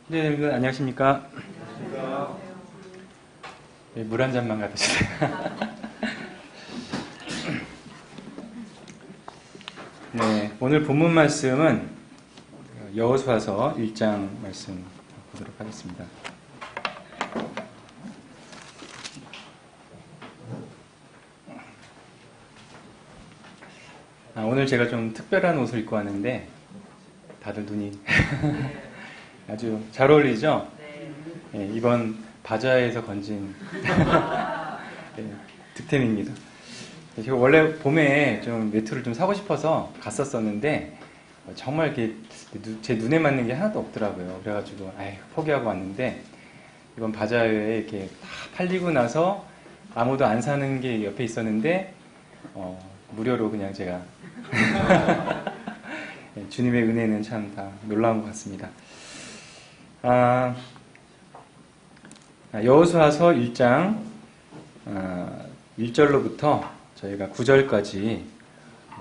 네, 여러분 안녕하십니까? 네, 물 한 잔만 갖다 주세요. 네, 오늘 본문 말씀은 여호수아서 1장 말씀 보도록 하겠습니다. 오늘 제가 좀 특별한 옷을 입고 왔는데 다들 눈이 아주 잘 어울리죠? 네, 이번 바자회에서 건진 네, 득템입니다. 제가 원래 봄에 좀 외투를 좀 사고 싶어서 갔었었는데 정말 이렇게 제 눈에 맞는 게 하나도 없더라고요. 그래가지고 포기하고 왔는데 이번 바자회에 이렇게 다 팔리고 나서 아무도 안 사는 게 옆에 있었는데 무료로 그냥 제가 주님의 은혜는 참 다 놀라운 것 같습니다. 여호수아서 1장 1절로부터 저희가 9절까지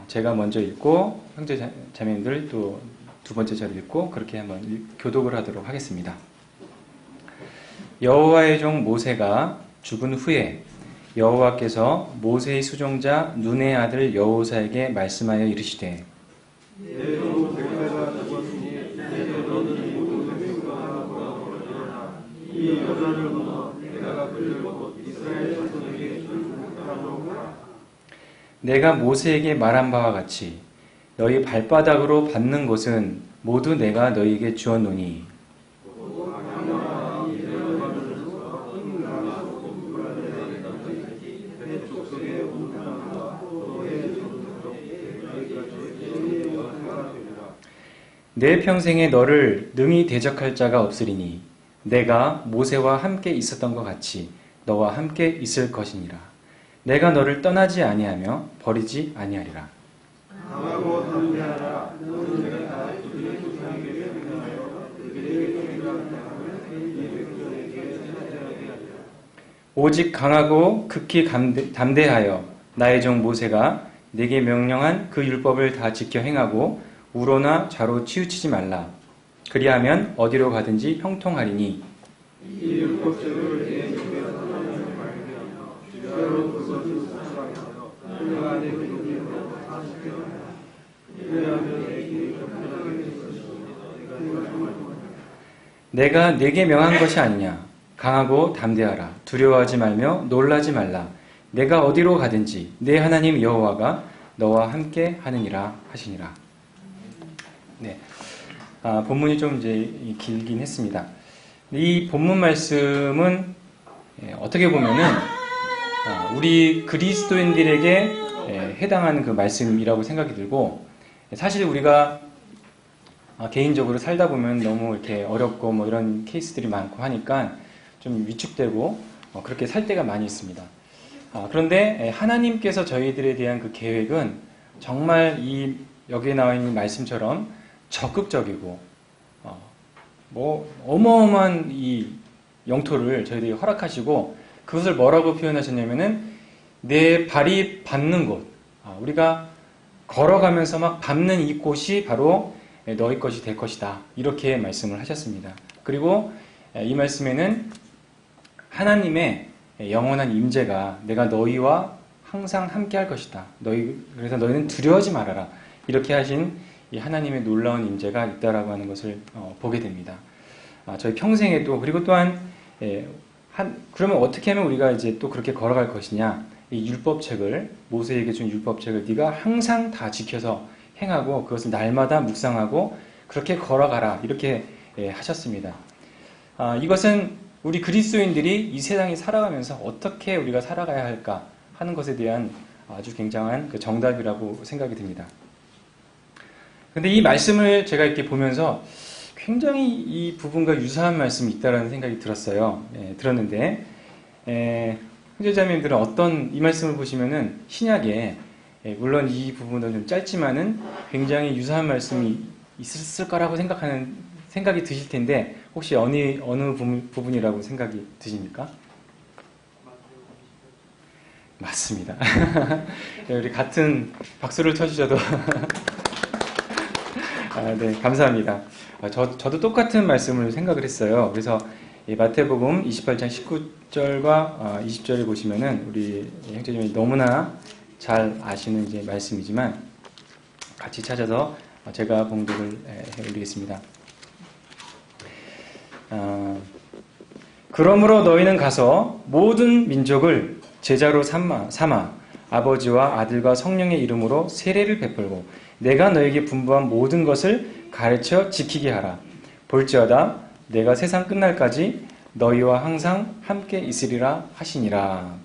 제가 먼저 읽고 형제 자매님들 또 두 번째 절 읽고 그렇게 한번 교독을 하도록 하겠습니다. 여호와의 종 모세가 죽은 후에 여호와께서 모세의 수종자 눈의 아들 여호사에게 말씀하여 이르시되 내가 모세에게 말한 바와 같이 너희 발바닥으로 밟는 곳은 모두 내가 너희에게 주었노니 내 평생에 너를 능히 대적할 자가 없으리니 내가 모세와 함께 있었던 것 같이 너와 함께 있을 것이니라. 내가 너를 떠나지 아니하며 버리지 아니하리라. 오직 강하고 극히 담대하여 나의 종 모세가 내게 명령한 그 율법을 다 지켜 행하고 우로나 좌로 치우치지 말라. 그리하면 어디로 가든지 형통하리니 이 율법책을 내 입에서 떠나지 말며 주야로 그것을 사랑하여 내가 내 기록으로 다 지켜라. 그리하면 내 길이 평안하게 될 것이니 내가 네게 명한 것이 아니냐. 강하고 담대하라. 두려워하지 말며 놀라지 말라. 내가 어디로 가든지 내 하나님 여호와가 너와 함께 하느니라 하시니라. 네, 본문이 좀 이제 길긴 했습니다. 이 본문 말씀은 어떻게 보면은 우리 그리스도인들에게 해당하는 그 말씀이라고 생각이 들고, 사실 우리가 개인적으로 살다 보면 너무 이렇게 어렵고 뭐 이런 케이스들이 많고 하니까 좀 위축되고 그렇게 살 때가 많이 있습니다. 그런데 하나님께서 저희들에 대한 그 계획은 정말 이 여기에 나와 있는 말씀처럼 적극적이고 뭐 어마어마한 이 영토를 저희들이 허락하시고 그것을 뭐라고 표현하셨냐면은 내 발이 밟는 곳, 우리가 걸어가면서 막 밟는 이 곳이 바로 너희 것이 될 것이다, 이렇게 말씀을 하셨습니다. 그리고 이 말씀에는 하나님의 영원한 임재가 내가 너희와 항상 함께 할 것이다. 그래서 너희는 두려워하지 말아라. 이렇게 하신 이 하나님의 놀라운 임재가 있다라고 하는 것을 보게 됩니다. 저희 평생에도, 그리고 또한 그러면 어떻게 하면 우리가 이제 또 그렇게 걸어갈 것이냐? 이 율법책을, 모세에게 준 율법책을 네가 항상 다 지켜서 행하고 그것을 날마다 묵상하고 그렇게 걸어가라, 이렇게 하셨습니다. 이것은 우리 그리스도인들이 이 세상에 살아가면서 어떻게 우리가 살아가야 할까 하는 것에 대한 아주 굉장한 그 정답이라고 생각이 듭니다. 근데 이 말씀을 제가 이렇게 보면서 굉장히 이 부분과 유사한 말씀이 있다라는 생각이 들었어요. 들었는데, 형제자매님들은 이 말씀을 보시면은 신약에, 물론 이 부분은 좀 짧지만은 굉장히 유사한 말씀이 있을 거라고 생각이 드실 텐데, 혹시 어느 부분이라고 생각이 드십니까? 맞습니다. 우리 같은 박수를 쳐주셔도 네, 감사합니다. 저도 똑같은 말씀을 생각을 했어요. 그래서 이 마태복음 28장 19절과 20절을 보시면은 우리 형제님이 너무나 잘 아시는 이제 말씀이지만 같이 찾아서 제가 봉독을 해드리겠습니다. 그러므로 너희는 가서 모든 민족을 제자로 삼아 아버지와 아들과 성령의 이름으로 세례를 베풀고 내가 너에게 분부한 모든 것을 가르쳐 지키게 하라. 볼지어다 내가 세상 끝날까지 너희와 항상 함께 있으리라 하시니라.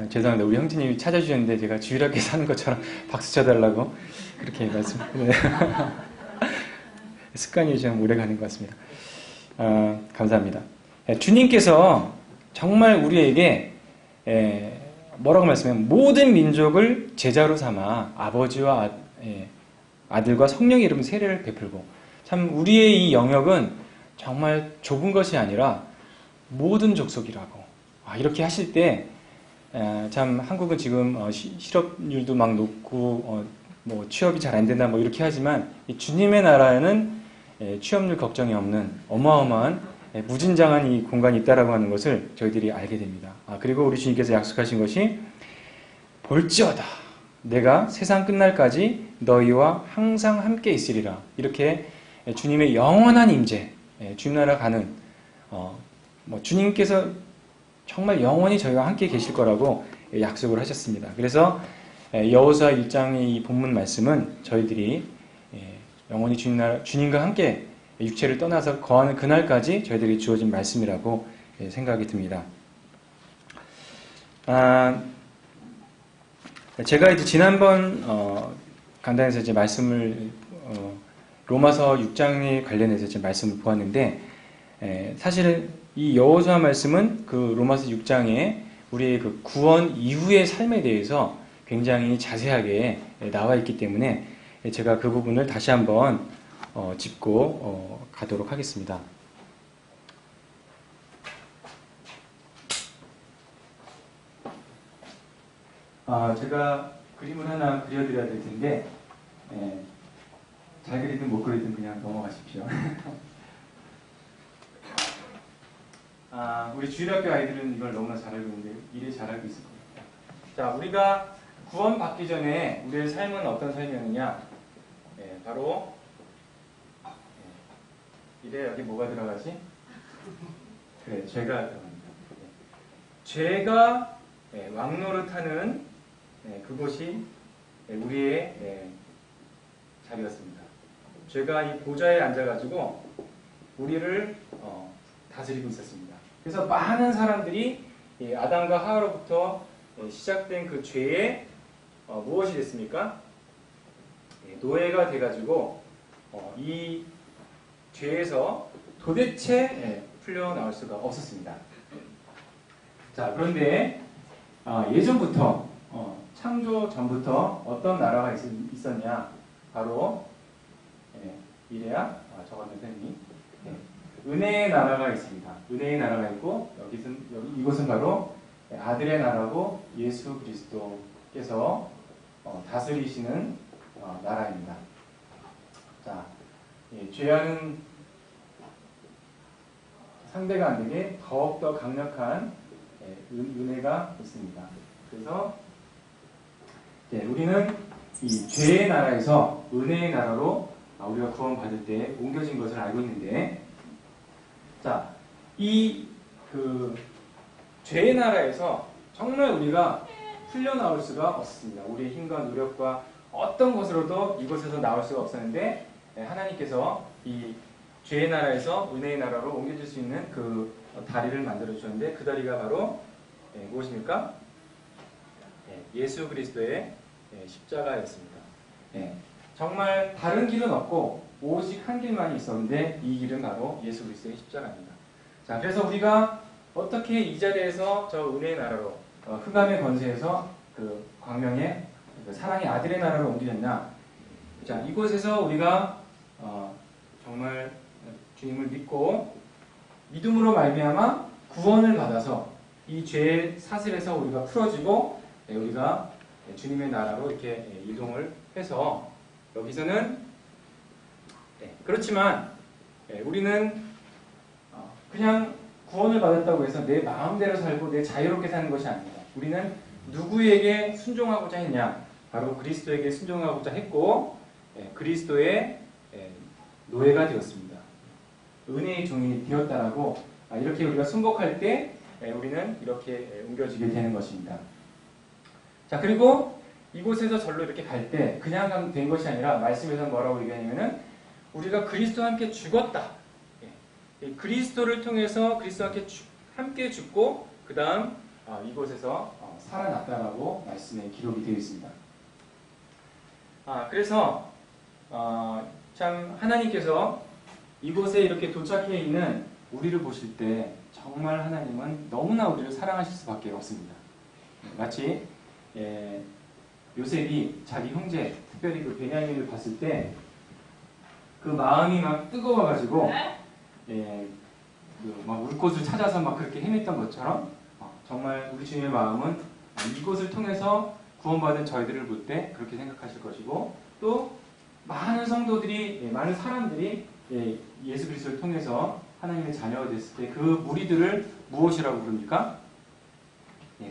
죄송합니다. 우리 형제님이 찾아주셨는데 제가 주일학교에 사는 것처럼 박수 쳐달라고 그렇게 습관이 좀 오래가는 것 같습니다. 감사합니다. 주님께서 정말 우리에게 뭐라고 말씀하면 모든 민족을 제자로 삼아 아버지와 아들과 성령의 이름 세례를 베풀고, 참 우리의 이 영역은 정말 좁은 것이 아니라 모든 족속이라고 이렇게 하실 때 참 한국은 지금 실업률도 막 높고 뭐 취업이 잘 안 된다 뭐 이렇게 하지만 이 주님의 나라에는 취업률 걱정이 없는 어마어마한 무진장한 이 공간이 있다라고 하는 것을 저희들이 알게 됩니다. 그리고 우리 주님께서 약속하신 것이 볼지어다 내가 세상 끝날까지 너희와 항상 함께 있으리라. 이렇게 주님의 영원한 임재, 주님 나라 가는 주님께서 정말 영원히 저희와 함께 계실 거라고 약속을 하셨습니다. 그래서 여호수아 1장의 이 본문 말씀은 저희들이 영원히 주님과 함께 육체를 떠나서 거하는 그날까지 저희들이 주어진 말씀이라고 생각이 듭니다. 제가 이제 지난번 강단에서 이제 말씀을 로마서 6장에 관련해서 이제 말씀을 보았는데 사실은 이 여호수아 말씀은 그 로마서 6장에 우리의 그 구원 이후의 삶에 대해서 굉장히 자세하게 나와 있기 때문에 제가 그 부분을 다시 한번 짚고 가도록 하겠습니다. 제가 그림을 하나 그려드려야 될 텐데 잘 그리든 못 그리든 그냥 넘어가십시오. 우리 주일학교 아이들은 이걸 너무나 잘 알고 있는데 이래 잘 알고 있을 겁니다. 자, 우리가 구원받기 전에 우리의 삶은 어떤 삶이었느냐? 바로 이래 여기 뭐가 들어가지? 그래, 죄가 들어갑니다. 죄가 왕노릇하는 그곳이 우리의 자리였습니다. 죄가 이 보좌에 앉아가지고 우리를 다스리고 있었습니다. 그래서 많은 사람들이 아담과 하와로부터 시작된 그 죄에 무엇이 됐습니까? 노예가 돼가지고 이 죄에서 도대체 풀려나올 수가 없었습니다. 자, 그런데 예전부터 창조 전부터 어떤 나라가 있었냐? 바로 이래야 저건 선생님이 은혜의 나라가 있습니다. 은혜의 나라가 있고 이곳은 바로 아들의 나라고 예수 그리스도께서 다스리시는 나라입니다. 자, 죄와는 상대가 안 되게 더욱더 강력한 은혜가 있습니다. 그래서 우리는 이 죄의 나라에서 은혜의 나라로 우리가 구원받을 때 옮겨진 것을 알고 있는데, 자, 이 죄의 나라에서 정말 우리가 풀려나올 수가 없습니다. 우리의 힘과 노력과 어떤 것으로도 이곳에서 나올 수가 없었는데 하나님께서 이 죄의 나라에서 은혜의 나라로 옮겨질 수 있는 그 다리를 만들어 주셨는데 그 다리가 바로 무엇입니까? 예수 그리스도의 십자가였습니다. 정말 다른 길은 없고 오직 한 길만이 있었는데 이 길은 바로 예수 그리스도의 십자가입니다. 자, 그래서 우리가 어떻게 이 자리에서 저 은혜의 나라로 흑암의 권세에서 그 광명의 사랑의 아들의 나라로 옮겨졌냐? 자, 이곳에서 우리가 정말 주님을 믿고 믿음으로 말미암아 구원을 받아서 이 죄의 사슬에서 우리가 풀어지고 우리가 주님의 나라로 이렇게 이동을 해서 여기서는 그렇지만 우리는 그냥 구원을 받았다고 해서 내 마음대로 살고 내 자유롭게 사는 것이 아닙니다. 우리는 누구에게 순종하고자 했냐? 바로 그리스도에게 순종하고자 했고 그리스도의 노예가 되었습니다. 은혜의 종이 되었다라고 이렇게 우리가 순복할 때 우리는 이렇게 옮겨지게 되는 것입니다. 자, 그리고 이곳에서 절로 이렇게 갈 때 그냥 된 것이 아니라 말씀에서 뭐라고 얘기하냐면은 우리가 그리스도와 함께 죽었다. 그리스도를 통해서 그리스도와 함께 죽고 그 다음 이곳에서 살아났다라고 말씀에 기록이 되어 있습니다. 그래서 참 하나님께서 이곳에 이렇게 도착해 있는 우리를 보실 때 정말 하나님은 너무나 우리를 사랑하실 수밖에 없습니다. 마치 요셉이 자기 형제, 특별히 그 베냐민을 봤을 때 그 마음이 막 뜨거워가지고 막 울 곳을 찾아서 막 그렇게 헤맸던 것처럼 정말 우리 주님의 마음은 이곳을 통해서 구원받은 저희들을 볼 때 그렇게 생각하실 것이고 또 많은 성도들이 많은 사람들이 예수 그리스도를 통해서 하나님의 자녀가 됐을 때 그 무리들을 무엇이라고 부릅니까?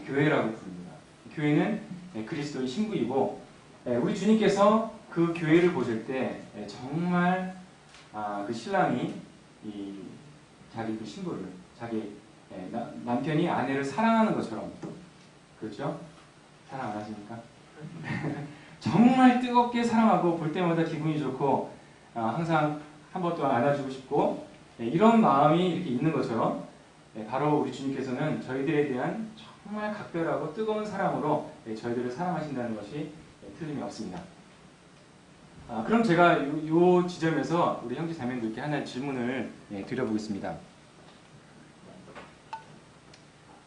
교회라고 부릅니다. 교회는 그리스도의 신부이고 우리 주님께서 그 교회를 보실 때 정말 그 신랑이 자기 그 신부를 자기 남편이 아내를 사랑하는 것처럼 그렇죠? 사랑 안 하십니까? 정말 뜨겁게 사랑하고 볼 때마다 기분이 좋고 항상 한 번 또 안아주고 싶고 이런 마음이 이렇게 있는 것처럼 바로 우리 주님께서는 저희들에 대한 정말 각별하고 뜨거운 사랑으로 저희들을 사랑하신다는 것이 틀림이 없습니다. 그럼 제가 이 지점에서 우리 형제 자매님들께 하나의 질문을 드려보겠습니다.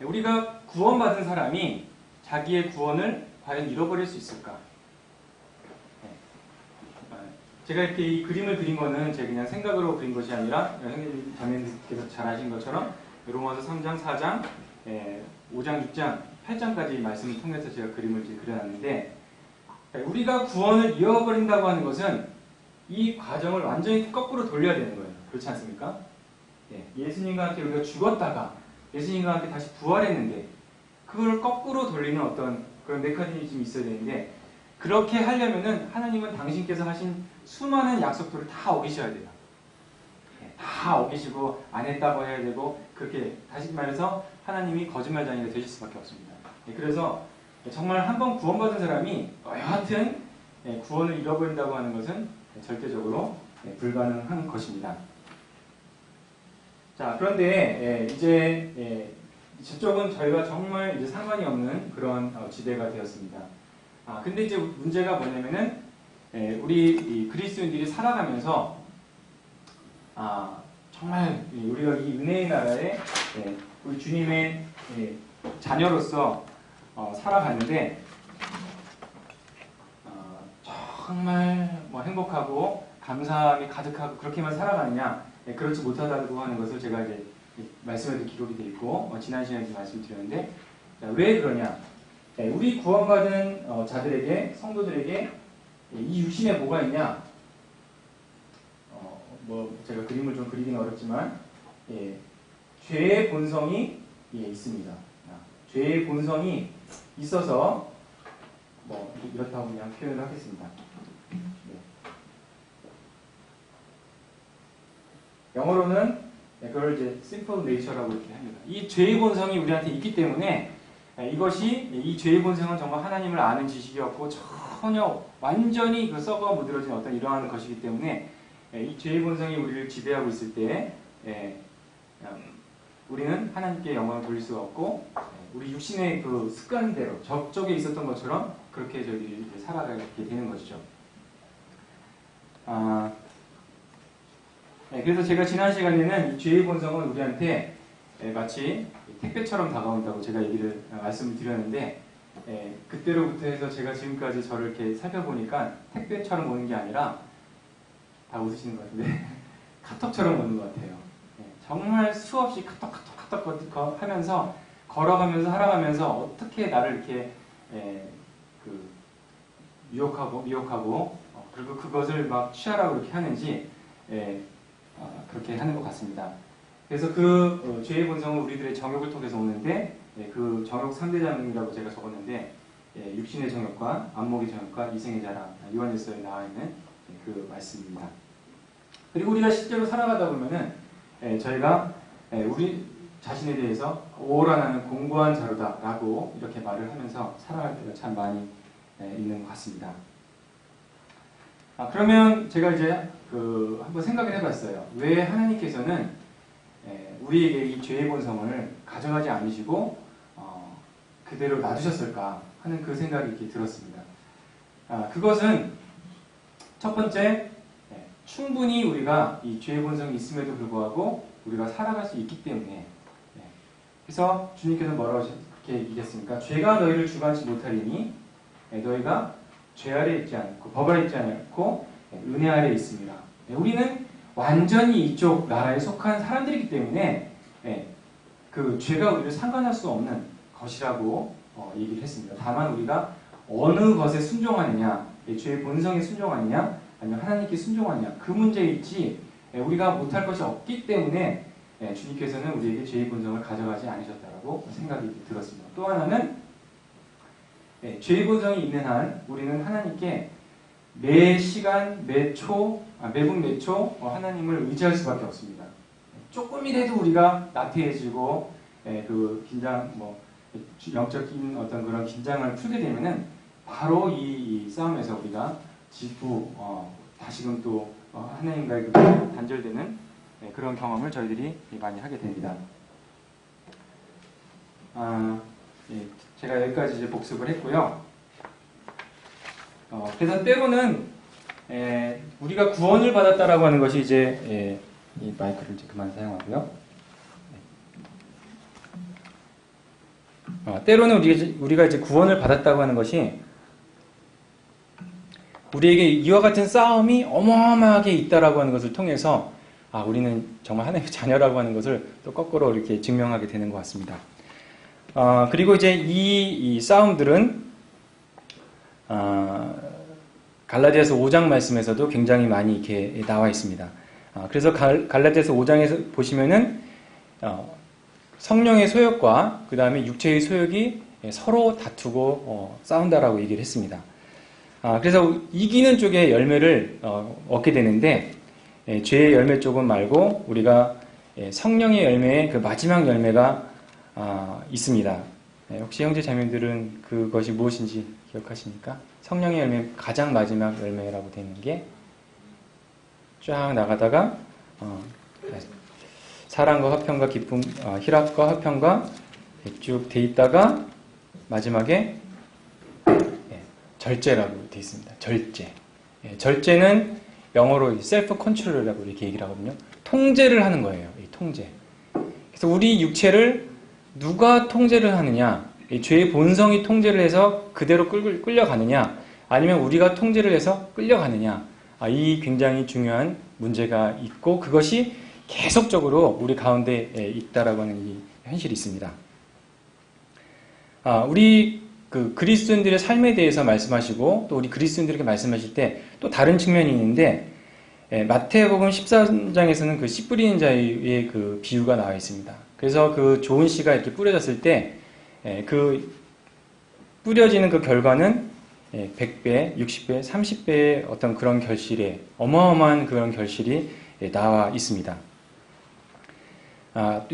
우리가 구원받은 사람이 자기의 구원을 과연 잃어버릴 수 있을까? 제가 이렇게 이 그림을 그린 거는 제 그냥 생각으로 그린 것이 아니라 형님 자매님께서 잘 아신 것처럼 로마서 3장, 4장, 5장, 6장, 8장까지 말씀을 통해서 제가 그림을 그려놨는데 우리가 구원을 잃어버린다고 하는 것은 이 과정을 완전히 거꾸로 돌려야 되는 거예요. 그렇지 않습니까? 예수님과 함께 우리가 죽었다가 예수님과 함께 다시 부활했는데 그걸 거꾸로 돌리는 어떤 그런 메커니즘이 있어야 되는데 그렇게 하려면은 하나님은 당신께서 하신 수많은 약속들을 다 어기셔야 돼요. 다 어기시고 안 했다고 해야 되고 그렇게 다시 말해서 하나님이 거짓말장이가 되실 수밖에 없습니다. 그래서 정말 한 번 구원받은 사람이 여하튼 구원을 잃어버린다고 하는 것은 절대적으로 불가능한 것입니다. 자, 그런데 이제 저쪽은 저희가 정말 이제 상관이 없는 그런 지대가 되었습니다. 근데 이제 문제가 뭐냐면은 우리 그리스도인들이 살아가면서 정말 우리가 이 은혜의 나라에 우리 주님의 자녀로서 살아가는데 정말 뭐 행복하고 감사함이 가득하고 그렇게만 살아가느냐 그렇지 못하다고 하는 것을 제가 이제 말씀에도 기록이 되어 있고 지난 시간에도 말씀드렸는데 왜 그러냐? 우리 구원받은 자들에게 성도들에게 이 육신에 뭐가 있냐? 뭐 제가 그림을 좀 그리기는 어렵지만 죄의 본성이 있습니다. 죄의 본성이 있어서 뭐 이렇다고 그냥 표현을 하겠습니다. 영어로는 그걸 이제 simple nature라고 이렇게 합니다. 이 죄의 본성이 우리한테 있기 때문에 이것이 이 죄의 본성은 정말 하나님을 아는 지식이었고 전혀 완전히 그 썩어 무드러진 어떤 이러한 것이기 때문에 이 죄의 본성이 우리를 지배하고 있을 때 우리는 하나님께 영광을 돌릴 수가 없고 우리 육신의 그 습관대로 저쪽에 있었던 것처럼 그렇게 저희들이 살아가게 되는 것이죠. 그래서 제가 지난 시간에는 이 죄의 본성은 우리한테 마치 택배처럼 다가온다고 제가 말씀을 드렸는데 그때로부터 해서 제가 지금까지 저를 이렇게 살펴보니까 택배처럼 오는 게 아니라 다 웃으시는 것 같은데 카톡처럼 오는 것 같아요. 정말 수없이 카톡 하면서 걸어가면서 살아가면서 어떻게 나를 이렇게 미혹하고 그리고 그것을 막 취하라고 이렇게 하는지 그렇게 하는 것 같습니다. 그래서 그 죄의 본성은 우리들의 정욕을 통해서 오는데 그 정욕 3대장이라고 제가 적었는데 육신의 정욕과 안목의 정욕과 이생의 자랑, 요한일서에 나와 있는 그 말씀입니다. 그리고 우리가 실제로 살아가다 보면은 저희가 우리 자신에 대해서 오라 나는 공고한 자로다라고 이렇게 말을 하면서 살아갈 때가 참 많이 있는 것 같습니다. 그러면 제가 이제 한번 생각을 해봤어요. 왜 하나님께서는 우리에게 이 죄의 본성을 가져가지 않으시고 그대로 놔두셨을까 하는 그 생각이 이렇게 들었습니다. 그것은 첫 번째, 충분히 우리가 이 죄의 본성이 있음에도 불구하고 우리가 살아갈 수 있기 때문에, 그래서 주님께서 뭐라고 이렇게 얘기했습니까? 죄가 너희를 주관치 못하리니 너희가 죄 아래 있지 않고 법 아래 있지 않고 은혜 아래 있습니다. 우리는 완전히 이쪽 나라에 속한 사람들이기 때문에 그 죄가 우리를 상관할 수 없는 것이라고 얘기를 했습니다. 다만 우리가 어느 것에 순종하느냐, 죄의 본성에 순종하느냐, 아니면 하나님께 순종하느냐, 그 문제이지 우리가 못할 것이 없기 때문에 주님께서는 우리에게 죄의 본성을 가져가지 않으셨다고 생각이 들었습니다. 또 하나는 죄의 본성이 있는 한 우리는 하나님께 매 시간, 매분 매초 하나님을 의지할 수밖에 없습니다. 조금이라도 우리가 나태해지고 그 긴장, 영적인 어떤 그런 긴장을 풀게 되면은 바로 이 싸움에서 우리가 지고 다시금 또 하나님과의 단절되는 그런 경험을 저희들이 많이 하게 됩니다. 제가 여기까지 이제 복습을 했고요. 그래서 때로는 우리가 구원을 받았다라고 하는 것이 이제 이 마이크를 이제 그만 사용하고요. 때로는 우리가 이제 구원을 받았다고 하는 것이 우리에게 이와 같은 싸움이 어마어마하게 있다라고 하는 것을 통해서 우리는 정말 하나님의 자녀라고 하는 것을 또 거꾸로 이렇게 증명하게 되는 것 같습니다. 그리고 이제 이 싸움들은 갈라디아서 5장 말씀에서도 굉장히 많이 이렇게 나와 있습니다. 그래서 갈라디아서 5장에서 보시면은 성령의 소욕과 그 다음에 육체의 소욕이 서로 다투고 싸운다라고 얘기를 했습니다. 그래서 이기는 쪽의 열매를 얻게 되는데 죄의 열매 쪽은 말고 우리가 성령의 열매의 그 마지막 열매가 있습니다. 혹시 형제 자매들은 그것이 무엇인지 기억하십니까? 성령의 열매 가장 마지막 열매라고 되어 있는 게 쫙 나가다가 사랑과 화평과 기쁨, 희락과 화평과 쭉 돼 있다가 마지막에 절제라고 되어 있습니다. 절제. 절제는 영어로 셀프 컨트롤이라고 이렇게 얘기를 하거든요. 통제를 하는 거예요. 이 통제. 그래서 우리 육체를 누가 통제를 하느냐, 이 죄의 본성이 통제를 해서 그대로 끌려가느냐, 아니면 우리가 통제를 해서 끌려가느냐, 이 굉장히 중요한 문제가 있고 그것이 계속적으로 우리 가운데 있다라고 하는 이 현실이 있습니다. 우리 그리스도인들의 삶에 대해서 말씀하시고 또 우리 그리스도인들에게 말씀하실 때 또 다른 측면이 있는데 마태복음 14장에서는 그 씨 뿌리는 자의 그 비유가 나와 있습니다. 그래서 그 좋은 씨가 이렇게 뿌려졌을 때 그 뿌려지는 그 결과는 100배, 60배, 30배의 어떤 그런 결실에 어마어마한 그런 결실이 나와 있습니다.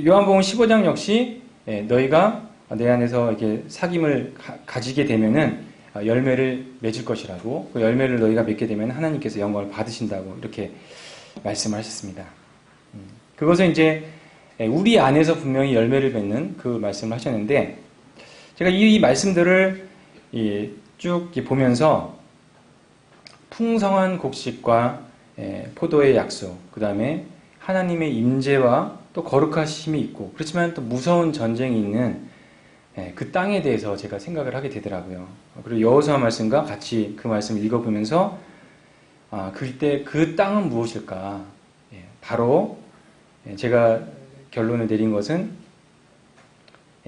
요한복음 15장 역시 너희가 내 안에서 이렇게 사귐을 가지게 되면은 열매를 맺을 것이라고, 그 열매를 너희가 맺게 되면 하나님께서 영광을 받으신다고 이렇게 말씀을 하셨습니다. 그것은 이제 우리 안에서 분명히 열매를 맺는 그 말씀을 하셨는데, 제가 이 말씀들을 쭉 보면서 풍성한 곡식과 포도의 약속, 그 다음에 하나님의 임재와 또 거룩하심이 있고, 그렇지만 또 무서운 전쟁이 있는 그 땅에 대해서 제가 생각을 하게 되더라고요. 그리고 여호수아 말씀과 같이 그 말씀을 읽어보면서 그때 그 땅은 무엇일까? 바로 제가 결론을 내린 것은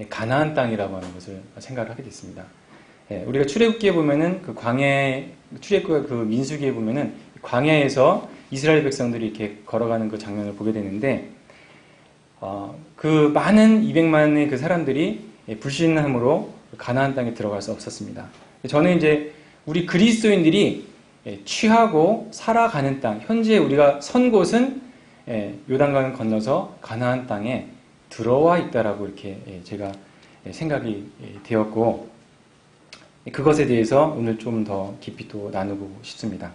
가나안 땅이라고 하는 것을 생각을 하게 됐습니다. 우리가 출애굽기에 보면은 그 광야, 출애굽과 그 민수기에 보면은 광야에서 이스라엘 백성들이 이렇게 걸어가는 그 장면을 보게 되는데, 그 많은 200만의 그 사람들이 불신함으로 가나안 땅에 들어갈 수 없었습니다. 저는 이제 우리 그리스도인들이 취하고 살아가는 땅, 현재 우리가 선 곳은 요단강을 건너서 가나안 땅에 들어와 있다라고 이렇게 제가 생각이 되었고, 그것에 대해서 오늘 좀 더 깊이 또 나누고 싶습니다.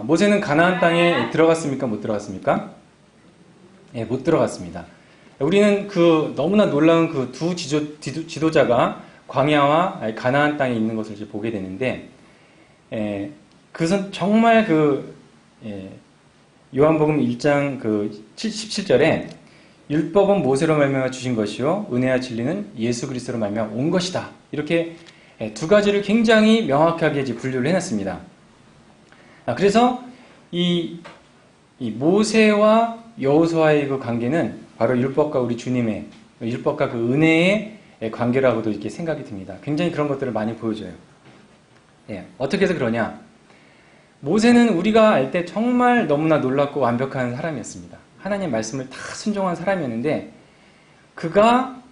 모세는 가나안 땅에 들어갔습니까? 못 들어갔습니까? 못 들어갔습니다. 우리는 그 너무나 놀라운 그 두 지도자가 광야와 가나안 땅에 있는 것을 이제 보게 되는데, 그것은 정말 요한복음 1장 17절에 율법은 모세로 말미암아 주신 것이요 은혜와 진리는 예수 그리스도로 말미암아 온 것이다. 이렇게 두 가지를 굉장히 명확하게 이제 분류를 해놨습니다. 그래서 이 모세와 여호수아의 그 관계는 바로 율법과 우리 주님의 율법과 그 은혜의 관계라고도 이렇게 생각이 듭니다. 굉장히 그런 것들을 많이 보여줘요. 어떻게 해서 그러냐? 모세는 우리가 알 때 정말 너무나 놀랍고 완벽한 사람이었습니다. 하나님 말씀을 다 순종한 사람이었는데, 그가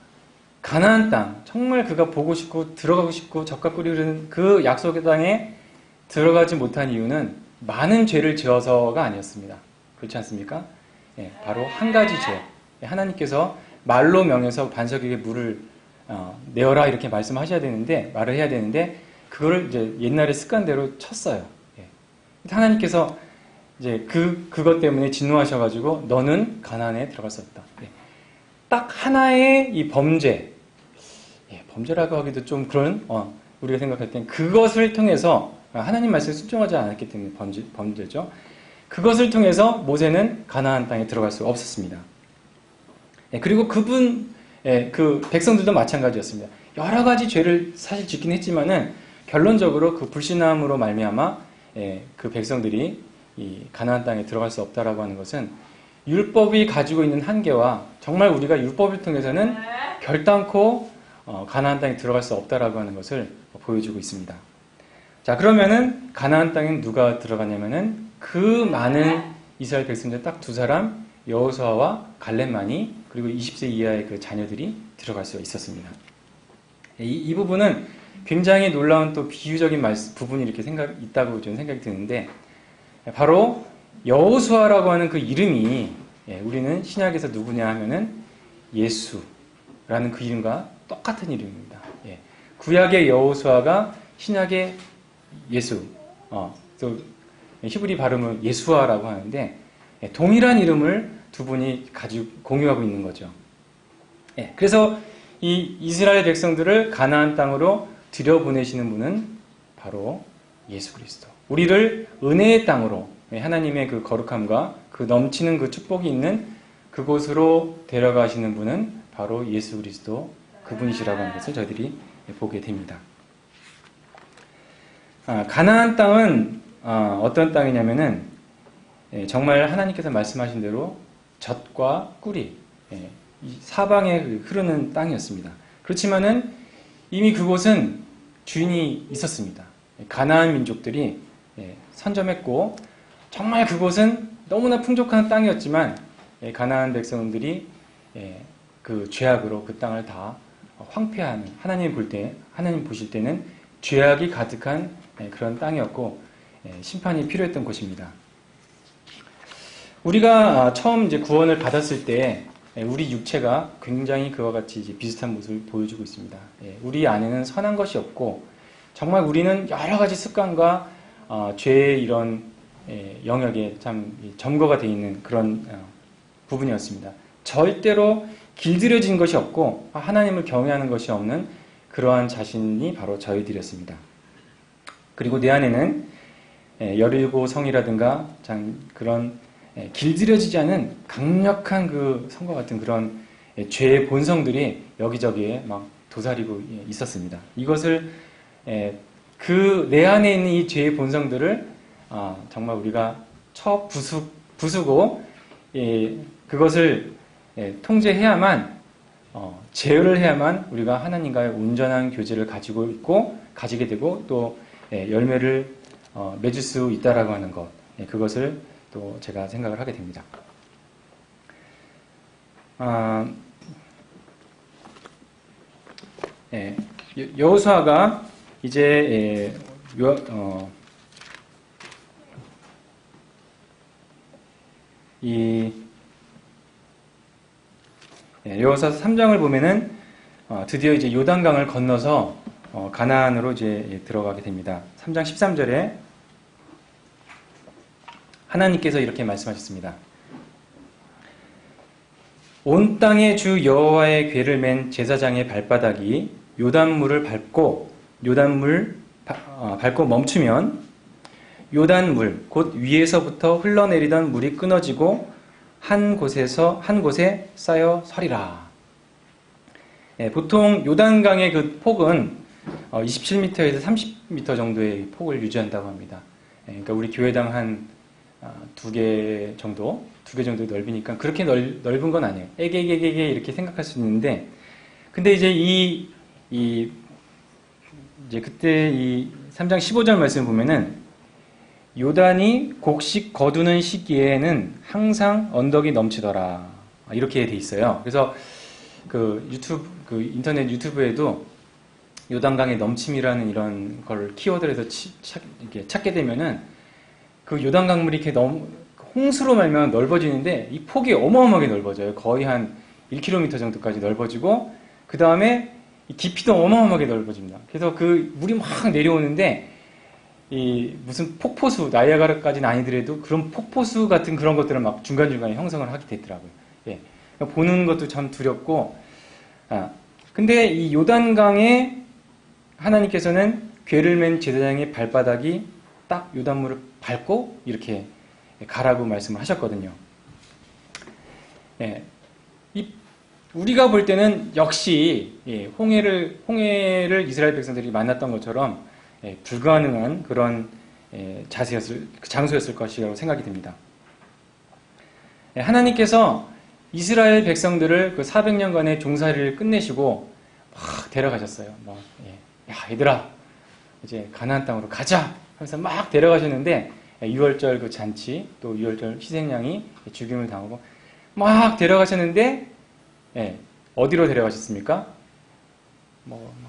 가나안 땅, 정말 그가 보고 싶고 들어가고 싶고 젓가 끓이는 그 약속의 땅에 들어가지 못한 이유는 많은 죄를 지어서가 아니었습니다. 그렇지 않습니까? 바로 한 가지 죄. 하나님께서 말로 명해서 반석에게 물을 내어라 이렇게 말씀하셔야 되는데, 말을 해야 되는데, 그거를 이제 옛날의 습관대로 쳤어요. 하나님께서 이제 그것 때문에 진노하셔가지고 너는 가나안에 들어갈 수 없다. 딱 하나의 이 범죄, 범죄라고 하기도 좀 그런 우리가 생각할 땐 그것을 통해서 하나님 말씀을 순종하지 않았기 때문에 범죄죠. 그것을 통해서 모세는 가나안 땅에 들어갈 수 없었습니다. 그리고 그 백성들도 마찬가지였습니다. 여러 가지 죄를 사실 짓긴 했지만은 결론적으로 그 불신함으로 말미암아 그 백성들이 이 가나안 땅에 들어갈 수 없다라고 하는 것은 율법이 가지고 있는 한계와 정말 우리가 율법을 통해서는 결단코 가나안 땅에 들어갈 수 없다라고 하는 것을 보여주고 있습니다. 자, 그러면은 가나안 땅에 누가 들어가냐면은 그 많은 이스라엘 백성들 딱 두 사람, 여호수아와 갈렙만이, 그리고 20세 이하의 그 자녀들이 들어갈 수 있었습니다. 이 부분은 굉장히 놀라운 또 비유적인 부분이 이렇게 있다고 저는 생각이 드는데, 바로 여호수아라고 하는 그 이름이 우리는 신약에서 누구냐 하면은 예수라는 그 이름과 똑같은 이름입니다. 구약의 여호수아가 신약의 예수, 또 히브리 발음은 예수아라고 하는데 동일한 이름을 두 분이 가지고 공유하고 있는 거죠. 그래서 이 이스라엘 백성들을 가나안 땅으로 들여보내시는 분은 바로 예수 그리스도. 우리를 은혜의 땅으로, 하나님의 그 거룩함과 그 넘치는 그 축복이 있는 그곳으로 데려가시는 분은 바로 예수 그리스도, 그분이시라고 하는 것을 저희들이 보게 됩니다. 가나안 땅은 어떤 땅이냐면은 정말 하나님께서 말씀하신 대로 젖과 꿀이 사방에 흐르는 땅이었습니다. 그렇지만은 이미 그곳은 주인이 있었습니다. 가나안 민족들이 선점했고, 정말 그곳은 너무나 풍족한 땅이었지만 가나안 백성들이 그 죄악으로 그 땅을 다 황폐하는, 하나님 보실 때는 죄악이 가득한 그런 땅이었고 심판이 필요했던 곳입니다. 우리가 처음 이제 구원을 받았을 때 우리 육체가 굉장히 그와 같이 이제 비슷한 모습을 보여주고 있습니다. 우리 안에는 선한 것이 없고, 정말 우리는 여러 가지 습관과 죄의 이런 영역에 참 점거가 되어 있는 그런 부분이었습니다. 절대로 길들여진 것이 없고 하나님을 경외하는 것이 없는 그러한 자신이 바로 저희들이었습니다. 그리고 내 안에는 17성이라든가 그런 길들여지지 않은 강력한 그 성과 같은 그런 죄의 본성들이 여기저기에 막 도사리고 있었습니다. 이것을 그 내 안에 있는 이 죄의 본성들을 정말 우리가 부수고 그것을 통제해야만 제어를 해야만 우리가 하나님과의 온전한 교제를 가지고 있고 가지게 되고 또 열매를 맺을 수 있다라고 하는 것, 그것을 또 제가 생각을 하게 됩니다. 여호수아가 이제 여호수아서 3장을 보면은 드디어 이제 요단강을 건너서 가나안으로 이제 들어가게 됩니다. 3장 13절에 하나님께서 이렇게 말씀하셨습니다. 온 땅의 주 여호와의 궤를 맨 제사장의 발바닥이 요단물을 밟고 멈추면 요단물 곧 위에서부터 흘러내리던 물이 끊어지고 한 곳에 쌓여 서리라. 보통 요단강의 그 폭은 27m에서 30m 정도의 폭을 유지한다고 합니다. 그러니까 우리 교회당 한 두 개 정도 넓으니까 그렇게 넓은 건 아니에요. 에게게게게 이렇게 생각할 수 있는데, 근데 이제 이제 그때 이 3장 15절 말씀 보면은 요단이 곡식 거두는 시기에는 항상 언덕이 넘치더라. 이렇게 돼 있어요. 그래서 인터넷 유튜브에도 요단강의 넘침이라는 이런 걸 키워드를 해서 이렇게 찾게 되면은 그 요단강물이 이렇게 홍수로 말면 넓어지는데 이 폭이 어마어마하게 넓어져요. 거의 한 1km 정도까지 넓어지고 그 다음에 깊이도 어마어마하게 넓어집니다. 그래서 그 물이 막 내려오는데 이 무슨 폭포수, 나이아가라까지는 아니더라도 그런 폭포수 같은 그런 것들을 막 중간중간에 형성을 하게 되더라고요. 보는 것도 참 두렵고, 근데 이 요단강에 하나님께서는 궤를 맨 제사장의 발바닥이 딱 요단물을 밟고 이렇게 가라고 말씀을 하셨거든요. 우리가 볼 때는 역시 홍해를 이스라엘 백성들이 만났던 것처럼 불가능한 그런 장소였을 것이라고 생각이 듭니다. 하나님께서 이스라엘 백성들을 그 400년간의 종살이를 끝내시고 막 데려가셨어요. 야 얘들아 이제 가나안 땅으로 가자 하면서 막 데려가셨는데 6월절 그 잔치 또 6월절 희생양이 죽임을 당하고 막 데려가셨는데 어디로 데려가셨습니까?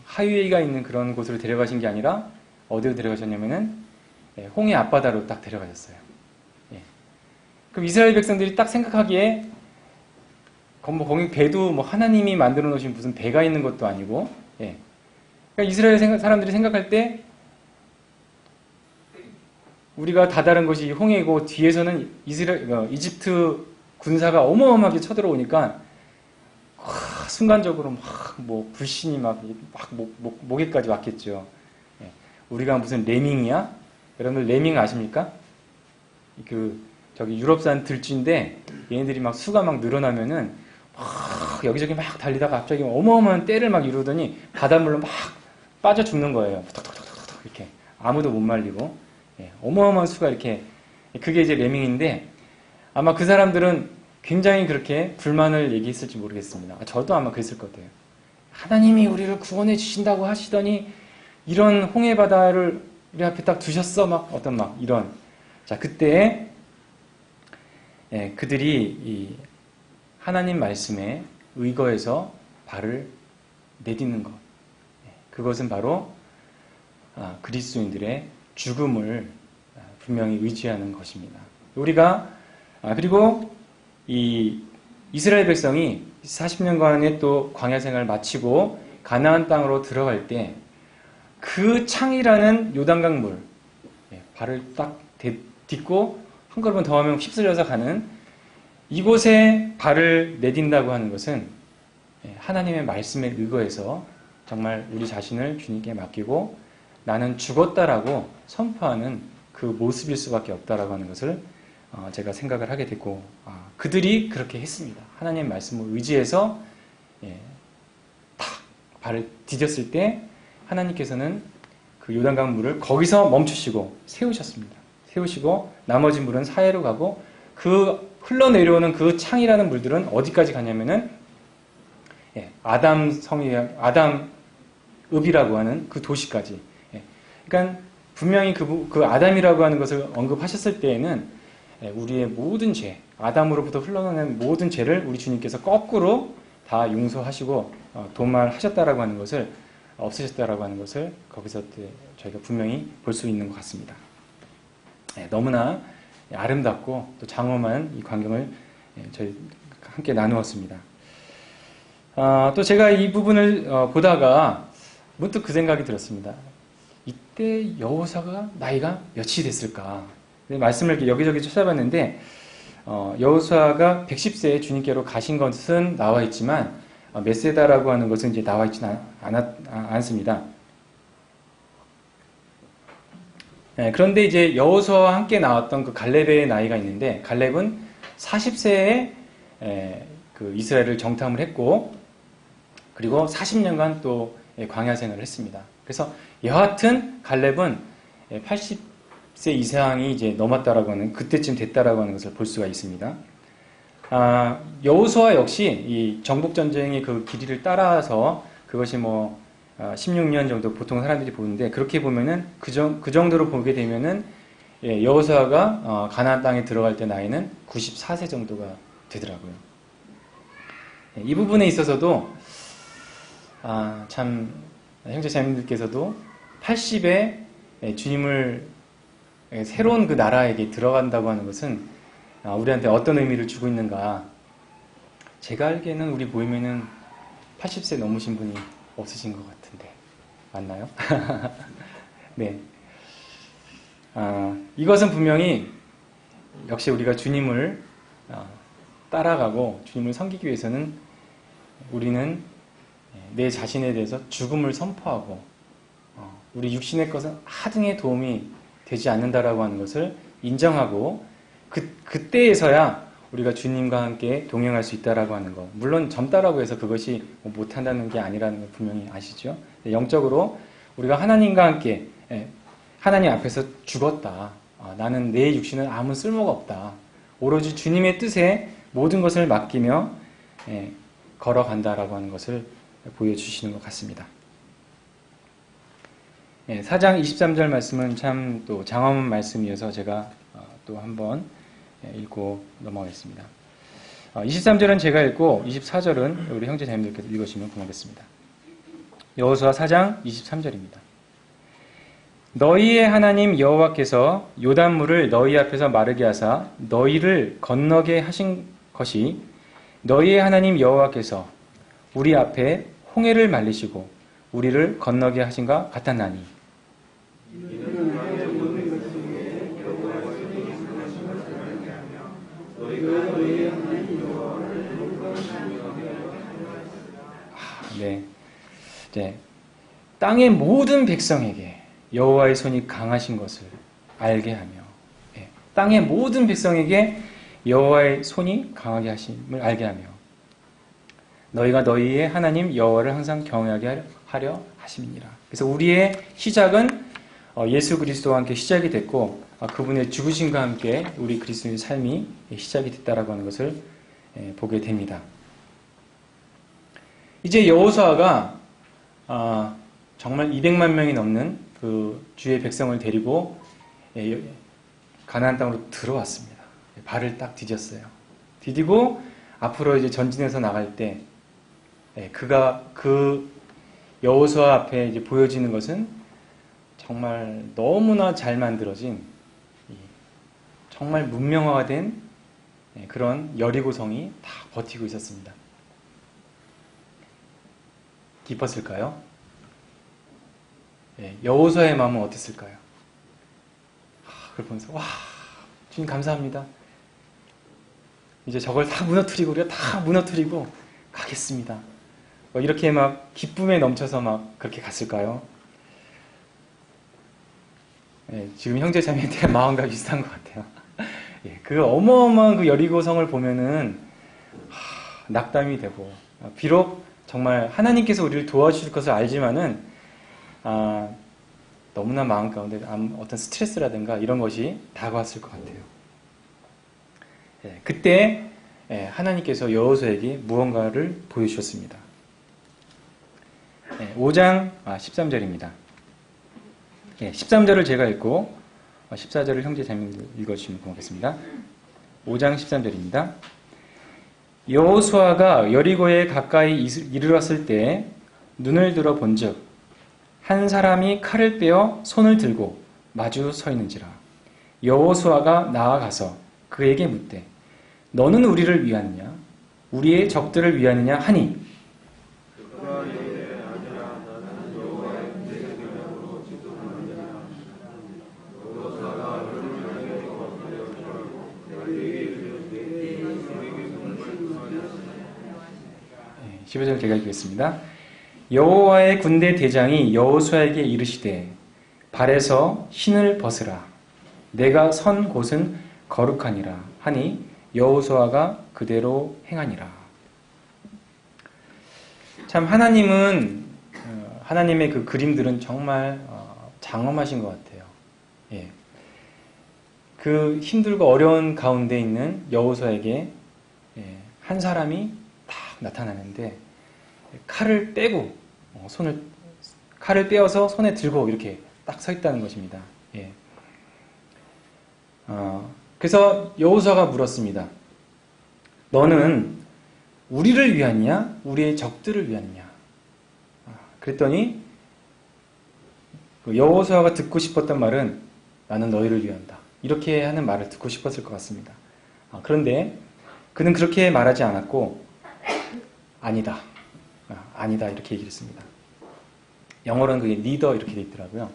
하위가 있는 그런 곳으로 데려가신 게 아니라 어디로 데려가셨냐면은 홍해 앞바다로 딱 데려가셨어요. 그럼 이스라엘 백성들이 딱 생각하기에 거기 배도 하나님이 만들어 놓으신 무슨 배가 있는 것도 아니고, 그러니까 이스라엘 사람들이 생각할 때 우리가 다다른 것이 홍해고 뒤에서는 이집트 군사가 어마어마하게 쳐들어오니까 순간적으로 불신이 목에까지 왔겠죠. 우리가 무슨 레밍이야? 여러분들 레밍 아십니까? 저기 유럽산 들쥐인데 얘네들이 수가 늘어나면은 여기저기 달리다가 갑자기 어마어마한 떼를 이루더니 바닷물로 빠져 죽는 거예요. 톡톡톡톡 이렇게 아무도 못 말리고 어마어마한 수가 이렇게 그게 이제 레밍인데 아마 그 사람들은 굉장히 그렇게 불만을 얘기했을지 모르겠습니다. 저도 아마 그랬을 것 같아요. 하나님이 우리를 구원해 주신다고 하시더니 이런 홍해 바다를 우리 앞에 딱 두셨어 이런 자 그때 그들이 이 하나님 말씀에 의거해서 발을 내딛는 것 그것은 바로 그리스도인들의 죽음을 분명히 의지하는 것입니다. 우리가 그리고 이 이스라엘 백성이 40년간의 또 광야 생활을 마치고 가나안 땅으로 들어갈 때 그 창이라는 요단강 물 발을 딱 딛고 한 걸음 더 하면 휩쓸려서 가는 이곳에 발을 내딛는다고 하는 것은 하나님의 말씀에 의거해서 정말 우리 자신을 주님께 맡기고 나는 죽었다라고 선포하는 그 모습일 수밖에 없다라고 하는 것을 제가 생각을 하게 됐고 그들이 그렇게 했습니다. 하나님의 말씀을 의지해서 탁 발을 디뎠을 때 하나님께서는 그 요단강 물을 거기서 멈추시고 세우셨습니다. 세우시고 나머지 물은 사해로 가고 그 흘러내려오는 그 창이라는 물들은 어디까지 가냐면은 아담읍이라고 하는 그 도시까지. 그러니까 분명히 그 아담이라고 하는 것을 언급하셨을 때에는 우리의 모든 죄, 아담으로부터 흘러나는 모든 죄를 우리 주님께서 거꾸로 다 용서하시고 도말하셨다라고 하는 것을, 없으셨다라고 하는 것을 거기서 저희가 분명히 볼 수 있는 것 같습니다. 너무나 아름답고 또 장엄한 이 광경을 저희 함께 나누었습니다. 또 제가 이 부분을 보다가 문득 그 생각이 들었습니다. 이때 여호수아가 나이가 몇이 됐을까? 말씀을 이렇게 여기저기 찾아봤는데 여호수아가 110세에 주님께로 가신 것은 나와 있지만 몇 세다라고 하는 것은 이제 나와 있지는 않습니다. 그런데 이제 여호수아와 함께 나왔던 그 갈렙의 나이가 있는데, 갈렙은 40세에 그 이스라엘을 정탐을 했고, 그리고 40년간 또 광야 생활을 했습니다. 그래서 여하튼 갈렙은 80세 이상이 이제 넘었다라고 하는, 그때쯤 됐다라고 하는 것을 볼 수가 있습니다. 여호수아 역시 이 정복 전쟁의 그 길이를 따라서 그것이 16년 정도 보통 사람들이 보는데, 그렇게 보면은 그 정도로 보게 되면은 여호수아가 가나안 땅에 들어갈 때 나이는 94세 정도가 되더라고요. 이 부분에 있어서도 참 형제자매님들께서도 80에 주님을 새로운 그 나라에게 들어간다고 하는 것은 우리한테 어떤 의미를 주고 있는가. 제가 알기에는 우리 모임에는 80세 넘으신 분이 없으신 것 같은데 맞나요? 네. 이것은 분명히 역시 우리가 주님을 따라가고 주님을 섬기기 위해서는 우리는 내 자신에 대해서 죽음을 선포하고 우리 육신의 것은 하등의 도움이 되지 않는다라고 하는 것을 인정하고 그때에서야 우리가 주님과 함께 동행할 수 있다라고 하는 것. 물론 젊다라고 해서 그것이 못한다는 게 아니라는 걸 분명히 아시죠? 영적으로 우리가 하나님과 함께 하나님 앞에서 죽었다. 나는 내 육신은 아무 쓸모가 없다. 오로지 주님의 뜻에 모든 것을 맡기며 걸어간다라고 하는 것을 보여주시는 것 같습니다. 4장 23절 말씀은 참 또 장엄한 말씀이어서 제가 또 한번 읽고 넘어가겠습니다. 23절은 제가 읽고 24절은 우리 형제 자매님들께서 읽으시면 고맙겠습니다. 여호수아 4장 23절입니다. 너희의 하나님 여호와께서 요단물을 너희 앞에서 마르게 하사 너희를 건너게 하신 것이 너희의 하나님 여호와께서 우리 앞에 홍해를 말리시고 우리를 건너게 하신가 같았나니. 네. 땅의 모든 백성에게 여호와의 손이 강하신 것을 알게 하며, 땅의 모든 백성에게 여호와의 손이 강하게 하심을 알게 하며, 너희가 너희의 하나님 여호와를 항상 경외하게 하려 하심이니라. 그래서 우리의 시작은 예수 그리스도와 함께 시작이 됐고, 그분의 죽으심과 함께 우리 그리스도의 삶이 시작이 됐다라고 하는 것을 보게 됩니다. 이제 여호수아가 정말 200만 명이 넘는 그 주의 백성을 데리고 가나안 땅으로 들어왔습니다. 발을 딱 디뎠어요. 디디고 앞으로 이제 전진해서 나갈 때 그가 그 여호수아 앞에 이제 보여지는 것은 정말 너무나 잘 만들어진 정말 문명화가 된 그런 여리고성이 다 버티고 있었습니다. 기뻤을까요? 여호수아의 마음은 어땠을까요? 그걸 보면서 와, 주님 감사합니다. 이제 저걸 다 무너뜨리고 우리가 다 무너뜨리고 가겠습니다. 이렇게 막 기쁨에 넘쳐서 막 그렇게 갔을까요? 지금 형제 자매에 대한 마음과 비슷한 것 같아요. 그 어마어마한 그 여리고성을 보면은 낙담이 되고, 비록 정말 하나님께서 우리를 도와주실 것을 알지만은 너무나 마음 가운데 어떤 스트레스라든가 이런 것이 다가왔을 것 같아요. 그때 하나님께서 여호수아에게 무언가를 보여주셨습니다. 5장 13절입니다. 13절을 제가 읽고 14절을 형제 자매님들 읽어주시면 고맙겠습니다. 5장 13절입니다. 여호수아가 여리고에 가까이 이르렀을 때 눈을 들어 본즉 한 사람이 칼을 빼어 손을 들고 마주 서 있는지라. 여호수아가 나아가서 그에게 묻되 너는 우리를 위하느냐 우리의 적들을 위하느냐 하니 네, 15절 제가 읽겠습니다. 여호와의 군대 대장이 여호수아에게 이르시되 발에서 신을 벗으라 내가 선 곳은 거룩하니라 하니 여호수아가 그대로 행하니라. 참 하나님은 하나님의 그 그림들은 정말 장엄하신 것 같아요. 예. 그 힘들고 어려운 가운데 있는 여호수아에게 한 사람이 딱 나타나는데 칼을 빼고 칼을 떼어서 손에 들고 이렇게 딱 서 있다는 것입니다. 예. 그래서 여호수아가 물었습니다. 너는 우리를 위하느냐 우리의 적들을 위하느냐. 그랬더니 여호수아가 듣고 싶었던 말은 나는 너희를 위한다. 이렇게 하는 말을 듣고 싶었을 것 같습니다. 그런데 그는 그렇게 말하지 않았고 아니다. 아니다 이렇게 얘기를 했습니다. 영어로는 그게 neither 이렇게 돼 있더라고요.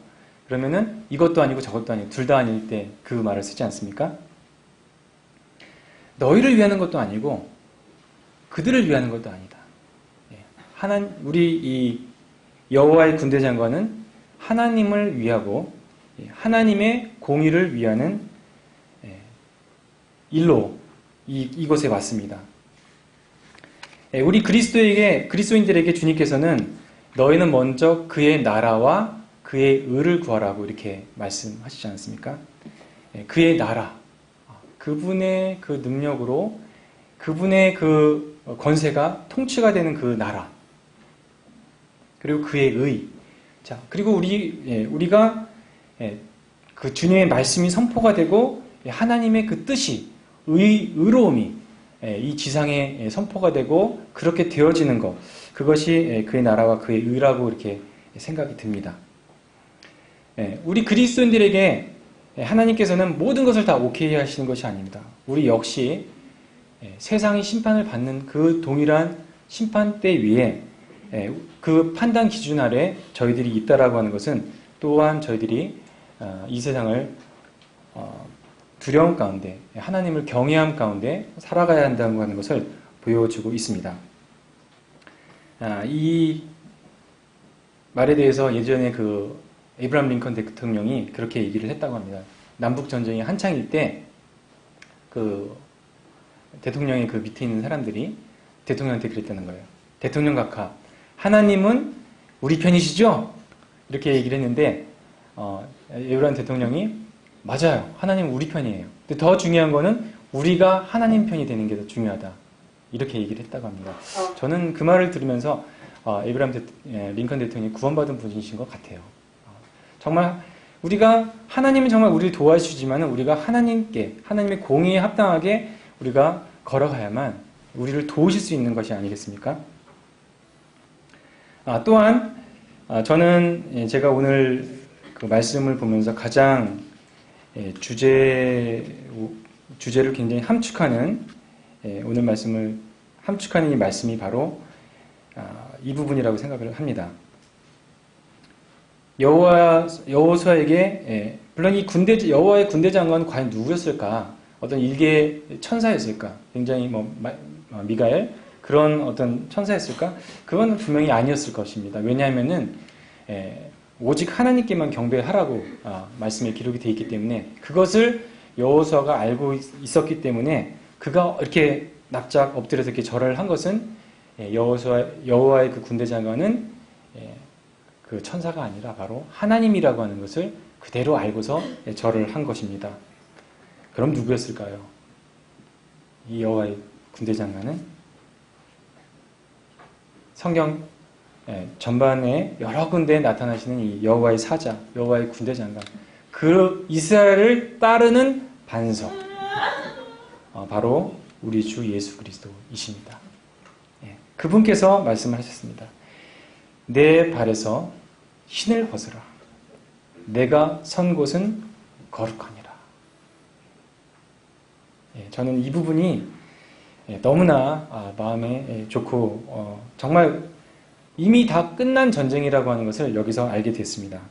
그러면은 이것도 아니고 저것도 아니고 둘 다 아닐 때 그 말을 쓰지 않습니까? 너희를 위하는 것도 아니고 그들을 위하는 것도 아니다. 우리 이 여호와의 군대 장관은 하나님을 위하고 하나님의 공의를 위하는 일로 이곳에 왔습니다. 우리 그리스도인들에게 주님께서는 너희는 먼저 그의 나라와 그의 의를 구하라고 이렇게 말씀하시지 않습니까? 그의 나라, 그분의 그 능력으로 그분의 그 권세가 통치가 되는 그 나라, 그리고 그의 의. 자, 그리고 우리가 그 주님의 말씀이 선포가 되고 하나님의 그 뜻이 의로움이 이 지상에 선포가 되고 그렇게 되어지는 것, 그것이 그의 나라와 그의 의라고 이렇게 생각이 듭니다. 우리 그리스도인들에게 하나님께서는 모든 것을 다 오케이 하시는 것이 아닙니다. 우리 역시 세상이 심판을 받는 그 동일한 심판대 위에 그 판단 기준 아래 저희들이 있다라고 하는 것은 또한 저희들이 이 세상을 두려움 가운데 하나님을 경외함 가운데 살아가야 한다고 하는 것을 보여주고 있습니다. 이 말에 대해서 예전에 그 에이브라함 링컨 대통령이 그렇게 얘기를 했다고 합니다. 남북 전쟁이 한창일 때 그 대통령의 그 밑에 있는 사람들이 대통령한테 그랬다는 거예요. 대통령 각하, 하나님은 우리 편이시죠? 이렇게 얘기를 했는데 에이브라함 대통령이 맞아요. 하나님은 우리 편이에요. 근데 더 중요한 거는 우리가 하나님 편이 되는 게 더 중요하다. 이렇게 얘기를 했다고 합니다. 저는 그 말을 들으면서 에이브라함 링컨 대통령이 구원받은 분이신 것 같아요. 정말 우리가 하나님은 정말 우리를 도와주시지만 우리가 하나님의 공의에 합당하게 우리가 걸어가야만 우리를 도우실 수 있는 것이 아니겠습니까? 또한 저는 제가 오늘 그 말씀을 보면서 가장 주제를 굉장히 함축하는 오늘 말씀을 함축하는 이 말씀이 바로 이 부분이라고 생각을 합니다. 여호수아에게 물론 이 여호와의 군대 장관은 과연 누구였을까? 어떤 일개 천사였을까? 굉장히 미가엘 그런 어떤 천사였을까? 그건 분명히 아니었을 것입니다. 왜냐하면은 오직 하나님께만 경배하라고 말씀에 기록이 되어 있기 때문에 그것을 여호수아가 알고 있었기 때문에 그가 이렇게 납작 엎드려서 이렇게 절을 한 것은 여호와의 그 군대 장관은 그 천사가 아니라 바로 하나님이라고 하는 것을 그대로 알고서 절을 한 것입니다. 그럼 누구였을까요? 이 여호와의 군대 장관은 성경 전반에 여러 군데에 나타나시는 이 여호와의 사자, 여호와의 군대 장관, 그 이스라엘을 따르는 반석, 바로 우리 주 예수 그리스도이십니다. 그분께서 말씀을 하셨습니다. 내 발에서 신을 벗으라. 내가 선 곳은 거룩하니라. 저는 이 부분이 너무나 마음에 좋고 정말 이미 다 끝난 전쟁이라고 하는 것을 여기서 알게 됐습니다.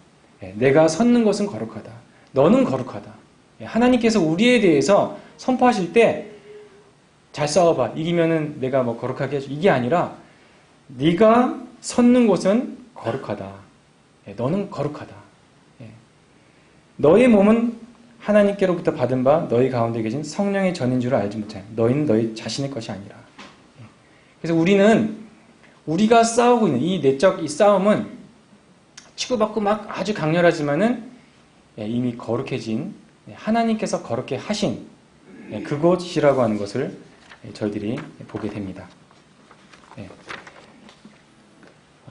내가 섰는 것은 거룩하다. 너는 거룩하다. 하나님께서 우리에 대해서 선포하실 때 잘 싸워봐. 이기면은 내가 뭐 거룩하게 해줘. 이게 아니라 네가 섰는 곳은 거룩하다. 너는 거룩하다. 너의 몸은 하나님께로부터 받은 바 너희 가운데 계신 성령의 전인 줄 알지 못해. 너희는 너희 자신의 것이 아니라. 그래서 우리가 싸우고 있는 이 내적 이 싸움은 치고받고 막 아주 강렬하지만은 이미 거룩해진 하나님께서 거룩해 하신 그곳이라고 하는 것을 저희들이 보게 됩니다.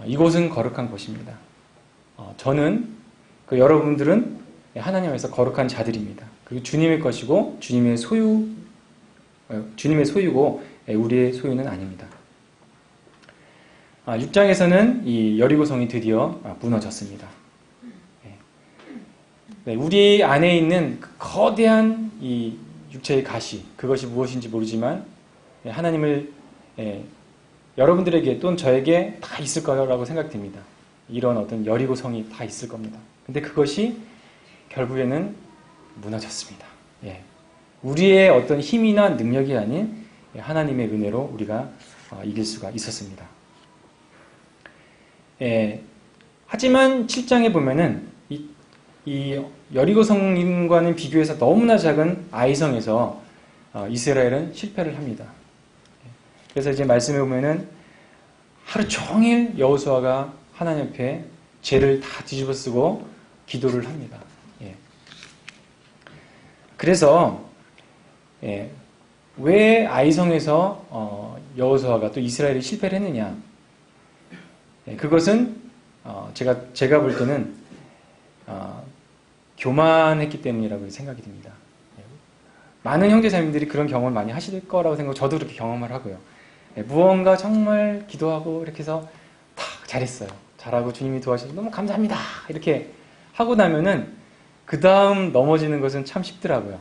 이곳은 거룩한 곳입니다. 저는 여러분들은 하나님 안에서 거룩한 자들입니다. 그리고 주님의 것이고 주님의 소유고 우리의 소유는 아닙니다. 6장에서는 이 여리고성이 드디어 무너졌습니다. 우리 안에 있는 그 거대한 이 육체의 가시, 그것이 무엇인지 모르지만 하나님을 여러분들에게 또는 저에게 다 있을 거라고 생각됩니다. 이런 어떤 여리고성이 다 있을 겁니다. 근데 그것이 결국에는 무너졌습니다. 우리의 어떤 힘이나 능력이 아닌 하나님의 은혜로 우리가 이길 수가 있었습니다. 하지만 7장에 보면은 이 여리고성과는 비교해서 너무나 작은 아이성에서 이스라엘은 실패를 합니다. 그래서 이제 말씀해 보면은 하루 종일 여호수아가 하나님 앞에 죄를 다 뒤집어 쓰고 기도를 합니다. 그래서 왜 아이성에서 여호수아가 또 이스라엘이 실패를 했느냐? 그것은 제가 볼 때는 교만했기 때문이라고 생각이 듭니다. 많은 형제자매들이 그런 경험을 많이 하실 거라고 생각하고 저도 그렇게 경험을 하고요. 무언가 정말 기도하고 이렇게 해서 탁 잘했어요. 잘하고 주님이 도와주셔서 너무 감사합니다. 이렇게 하고 나면은 그 다음 넘어지는 것은 참 쉽더라고요.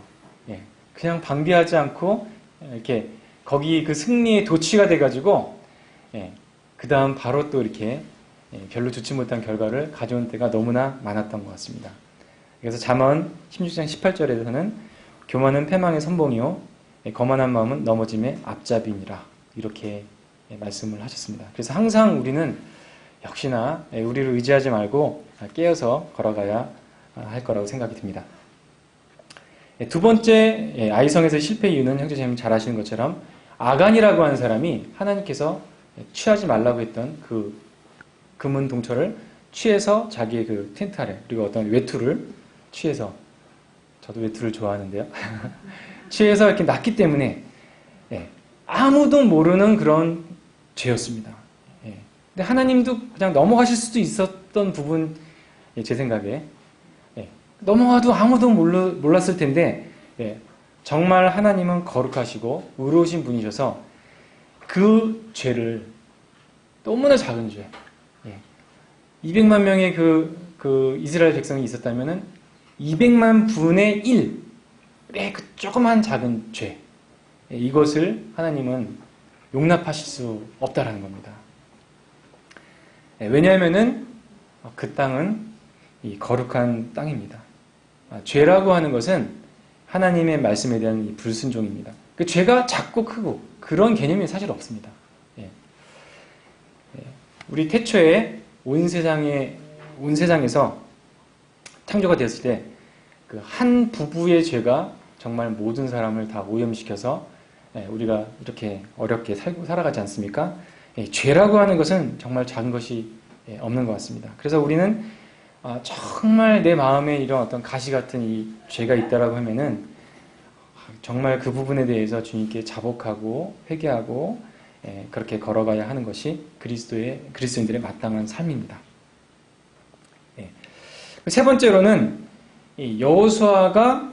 그냥 방비하지 않고 이렇게 거기 그 승리에 도취가 돼가지고 그 다음 바로 또 이렇게 별로 좋지 못한 결과를 가져온 때가 너무나 많았던 것 같습니다. 그래서 잠언 16장 18절에서는 교만은 패망의 선봉이요 거만한 마음은 넘어짐의 앞잡이니라 이렇게 말씀을 하셨습니다. 그래서 항상 우리는 역시나 우리를 의지하지 말고 깨어서 걸어가야 할 거라고 생각이 듭니다. 두 번째 아이성에서 실패 이유는 형제자매님 잘 아시는 것처럼 아간이라고 하는 사람이 하나님께서 취하지 말라고 했던 그 금은 동처를 취해서 자기의 그 텐트 아래 그리고 어떤 외투를 취해서 저도 외투를 좋아하는데요. 취해서 이렇게 놨기 때문에 아무도 모르는 그런 죄였습니다. 근데 하나님도 그냥 넘어가실 수도 있었던 부분 제 생각에 넘어가도 아무도 몰랐을 텐데 정말 하나님은 거룩하시고 의로우신 분이셔서 그 죄를 너무나 작은 죄 200만 명의 그 이스라엘 백성이 있었다면은 200만 분의 1의 그 조그만 작은 죄 이것을 하나님은 용납하실 수 없다라는 겁니다. 왜냐하면은 그 땅은 이 거룩한 땅입니다. 죄라고 하는 것은 하나님의 말씀에 대한 이 불순종입니다. 그 죄가 작고 크고 그런 개념이 사실 없습니다. 우리 태초에 온 세상에서 창조가 되었을 때 그 한 부부의 죄가 정말 모든 사람을 다 오염시켜서 우리가 이렇게 어렵게 살아가지 않습니까? 죄라고 하는 것은 정말 작은 것이 없는 것 같습니다. 그래서 우리는 정말 내 마음에 이런 어떤 가시 같은 이 죄가 있다라고 하면은 정말 그 부분에 대해서 주님께 자복하고 회개하고 그렇게 걸어가야 하는 것이 그리스도인들의 마땅한 삶입니다. 세 번째로는 여호수아가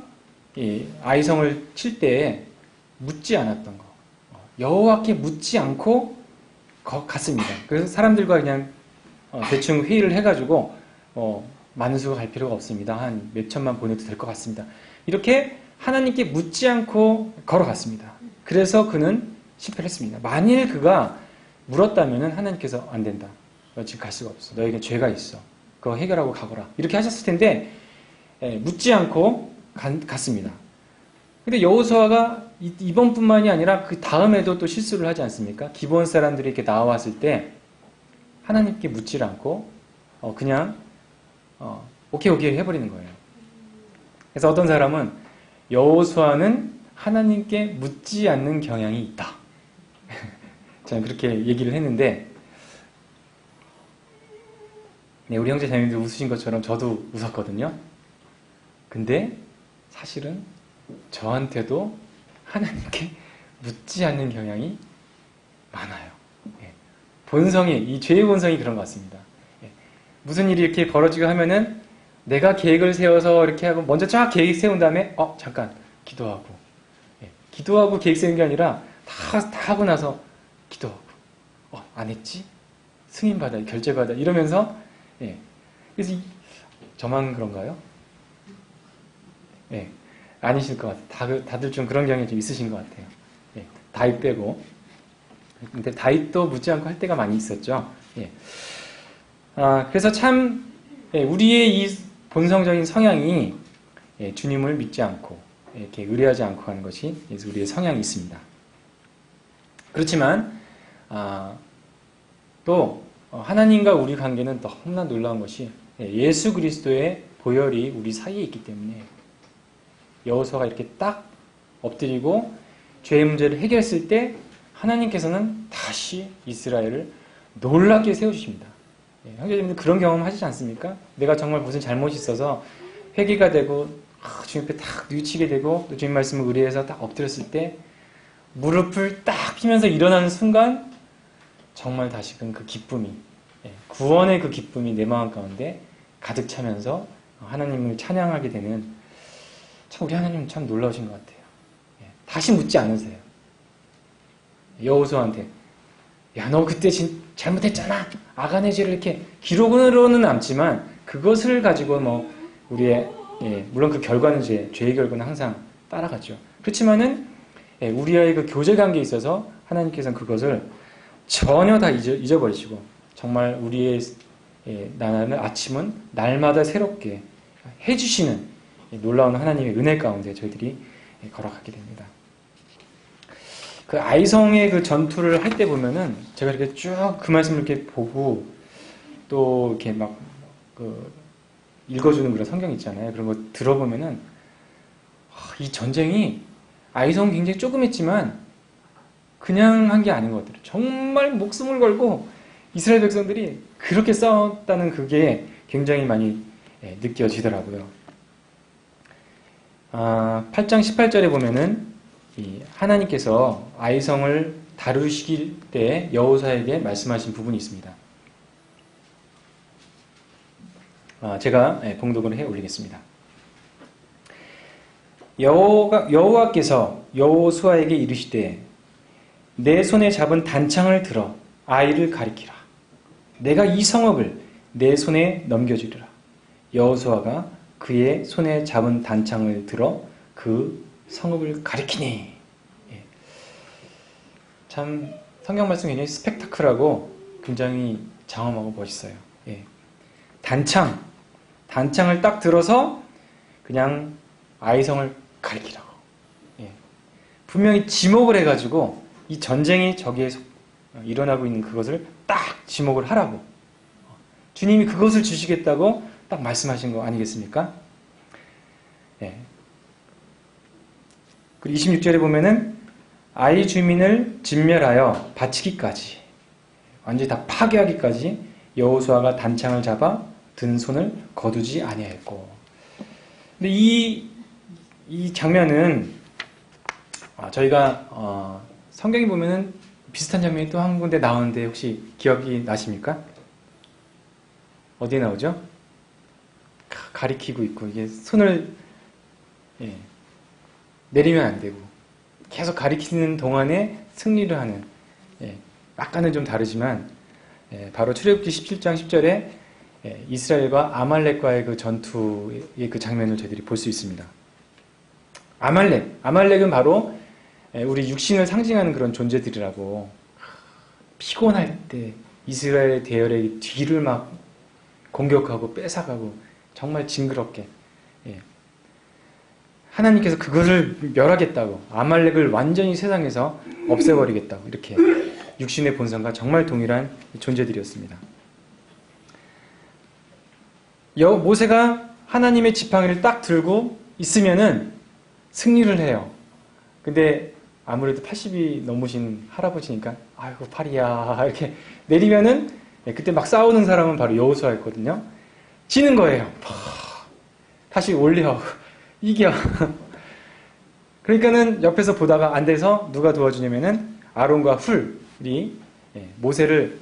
아이성을 칠 때에 묻지 않았던 거. 여호와께 묻지 않고 갔습니다. 그래서 사람들과 그냥 대충 회의를 해가지고 많은 수가 갈 필요가 없습니다. 한 몇 천만 보내도 될 것 같습니다. 이렇게 하나님께 묻지 않고 걸어갔습니다. 그래서 그는 실패를 했습니다. 만일 그가 물었다면 하나님께서 안 된다. 너 지금 갈 수가 없어. 너에게 죄가 있어. 그거 해결하고 가거라. 이렇게 하셨을 텐데 묻지 않고 갔습니다. 근데 여호수아가 이번뿐만이 아니라 그 다음에도 또 실수를 하지 않습니까? 기브온 사람들이 이렇게 나왔을 때 하나님께 묻질 않고 그냥 오케이 해버리는 거예요. 그래서 어떤 사람은 여호수아는 하나님께 묻지 않는 경향이 있다. 저는 그렇게 얘기를 했는데 우리 형제 자매님들 웃으신 것처럼 저도 웃었거든요. 근데 사실은 저한테도 하나님께 묻지 않는 경향이 많아요. 본성이, 이 죄의 본성이 그런 것 같습니다. 무슨 일이 이렇게 벌어지고 하면은 내가 계획을 세워서 이렇게 하고 먼저 쫙 계획 세운 다음에 잠깐 기도하고 기도하고 계획 세운 게 아니라 다 하고 나서 기도하고 안 했지? 승인 받아, 결제 받아 이러면서 그래서 저만 그런가요? 아니실 것 같아요. 다들 좀 그런 경향이 좀 있으신 것 같아요. 다윗 빼고. 근데 다윗도 묻지 않고 할 때가 많이 있었죠. 그래서 참 우리의 이 본성적인 성향이 주님을 믿지 않고 이렇게 의뢰하지 않고 하는 것이 우리의 성향이 있습니다. 그렇지만 또 하나님과 우리 관계는 너무나 놀라운 것이 예수 그리스도의 보혈이 우리 사이에 있기 때문에 여호수아가 이렇게 딱 엎드리고 죄의 문제를 해결했을 때 하나님께서는 다시 이스라엘을 놀랍게 세워주십니다. 형제님들 그런 경험 하시지 않습니까? 내가 정말 무슨 잘못이 있어서 회개가 되고 주님 앞에 딱 뉘우치게 되고 또 주님 말씀을 의뢰해서 딱 엎드렸을 때 무릎을 딱 피면서 일어나는 순간 정말 다시금 그 기쁨이 구원의 그 기쁨이 내 마음 가운데 가득 차면서 하나님을 찬양하게 되는 참 우리 하나님은 참 놀라우신 것 같아요. 다시 묻지 않으세요. 여호수아한테 야 너 그때 잘못했잖아. 아간의 죄를 이렇게 기록으로는 남지만 그것을 가지고 우리의 물론 그 결과는 죄의 결과는 항상 따라가죠. 그렇지만은 우리와의 그 교제 관계에 있어서 하나님께서는 그것을 전혀 다 잊어버리시고 정말 우리의 나는 아침은 날마다 새롭게 해주시는 놀라운 하나님의 은혜 가운데 저희들이 걸어가게 됩니다. 그 아이성의 그 전투를 할 때 보면은 제가 이렇게 쭉 그 말씀을 이렇게 보고 또 이렇게 막 읽어주는 그런 성경 있잖아요. 그런 거 들어보면은 이 전쟁이 아이성은 굉장히 조금 했지만 그냥 한 게 아닌 것 같아요. 정말 목숨을 걸고 이스라엘 백성들이 그렇게 싸웠다는 그게 굉장히 많이 느껴지더라고요. 8장 18절에 보면은 하나님께서 아이성을 다루실 때 여호수아에게 말씀하신 부분이 있습니다. 제가 봉독을 해 올리겠습니다. 여호와께서 여호수아에게 이르시되 내 손에 잡은 단창을 들어 아이를 가리키라. 내가 이 성읍을 내 손에 넘겨주리라. 여호수아가 그의 손에 잡은 단창을 들어 그 성읍을 가리키니. 참 성경 말씀 굉장히 스펙타클하고 굉장히 장엄하고 멋있어요. 단창을 딱 들어서 그냥 아이성을 가리키라고. 분명히 지목을 해가지고 이 전쟁이 저기에 일어나고 있는 그것을 딱 지목을 하라고. 주님이 그것을 주시겠다고 딱 말씀하신 거 아니겠습니까? 그리고 26절에 보면은 아이 주민을 진멸하여 바치기까지 완전히 다 파괴하기까지 여호수아가 단창을 잡아 든 손을 거두지 아니하였고. 근데 이 장면은 저희가 성경에 보면은 비슷한 장면이 또 한 군데 나오는데 혹시 기억이 나십니까? 어디에 나오죠? 가리키고 있고 이게 손을 내리면 안 되고 계속 가리키는 동안에 승리를 하는, 약간은 좀 다르지만 바로 출애굽기 17장 10절에 이스라엘과 아말렉과의 그 전투의 그 장면을 저희들이 볼 수 있습니다. 아말렉은 바로 우리 육신을 상징하는 그런 존재들이라고. 피곤할 때 이스라엘 대열의 뒤를 막 공격하고 뺏어가고 정말 징그럽게, 하나님께서 그것을 멸하겠다고, 아말렉을 완전히 세상에서 없애버리겠다고, 이렇게 육신의 본성과 정말 동일한 존재들이었습니다. 모세가 하나님의 지팡이를 딱 들고 있으면은 승리를 해요. 근데 아무래도 80이 넘으신 할아버지니까 아이고 팔이야 이렇게 내리면은, 그때 막 싸우는 사람은 바로 여호수아였거든요. 지는 거예요. 다시 올려 이겨. 그러니까는 옆에서 보다가 안 돼서 누가 도와주냐면은 아론과 훌이 모세를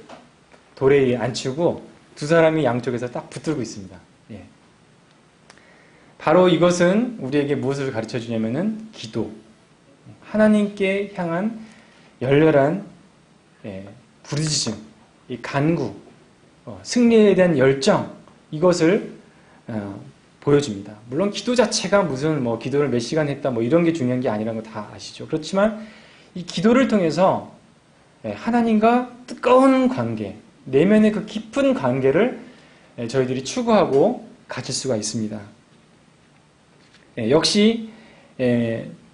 돌에 위에 앉히고 두 사람이 양쪽에서 딱 붙들고 있습니다. 바로 이것은 우리에게 무엇을 가르쳐 주냐면은 기도, 하나님께 향한 열렬한 부르짖음, 이 간구, 승리에 대한 열정, 이것을 보여줍니다. 물론 기도 자체가 무슨 기도를 몇 시간 했다 이런 게 중요한 게 아니라는 거 다 아시죠. 그렇지만 이 기도를 통해서 하나님과 뜨거운 관계, 내면의 그 깊은 관계를 저희들이 추구하고 가질 수가 있습니다. 역시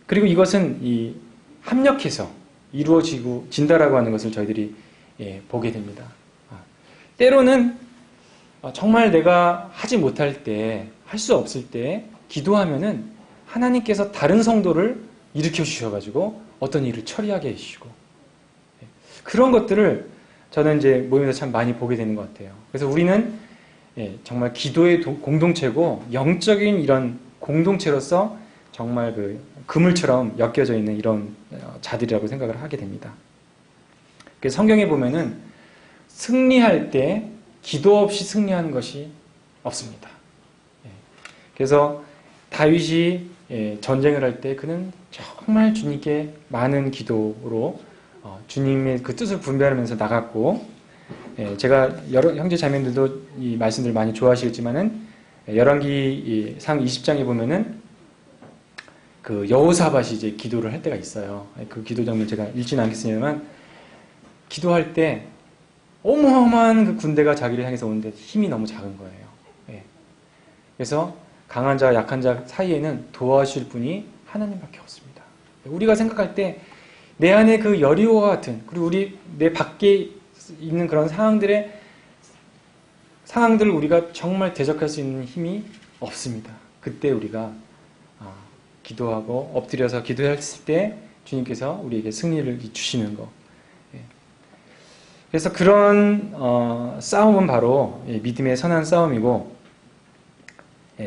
그리고 이것은 합력해서 이루어진다라고 하는 것을 저희들이 보게 됩니다. 때로는 정말 내가 하지 못할 때, 할 수 없을 때 기도하면은 하나님께서 다른 성도를 일으켜 주셔가지고 어떤 일을 처리하게 해주시고, 그런 것들을 저는 이제 모임에서 참 많이 보게 되는 것 같아요. 그래서 우리는 정말 기도의 공동체고 영적인 이런 공동체로서 정말 그 그물처럼 엮여져 있는 이런 자들이라고 생각을 하게 됩니다. 그래서 성경에 보면은 승리할 때 기도 없이 승리하는 것이 없습니다. 그래서 다윗이 전쟁을 할 때 그는 정말 주님께 많은 기도로 주님의 그 뜻을 분별하면서 나갔고, 제가 여러 형제 자매들도 이 말씀들 많이 좋아하시겠지만은 열왕기 상 20장에 보면은 그 여호사밧이 이제 기도를 할 때가 있어요. 그 기도 장면 제가 읽지는 않겠습니다만, 기도할 때 어마어마한 그 군대가 자기를 향해서 오는데 힘이 너무 작은 거예요. 그래서 강한 자와 약한 자 사이에는 도와주실 분이 하나님밖에 없습니다. 우리가 생각할 때 내 안에 그 여리고와 같은, 그리고 내 밖에 있는 그런 상황들을 우리가 정말 대적할 수 있는 힘이 없습니다. 그때 우리가 기도하고 엎드려서 기도했을 때 주님께서 우리에게 승리를 주시는 거. 그래서 그런 싸움은 바로 믿음의 선한 싸움이고,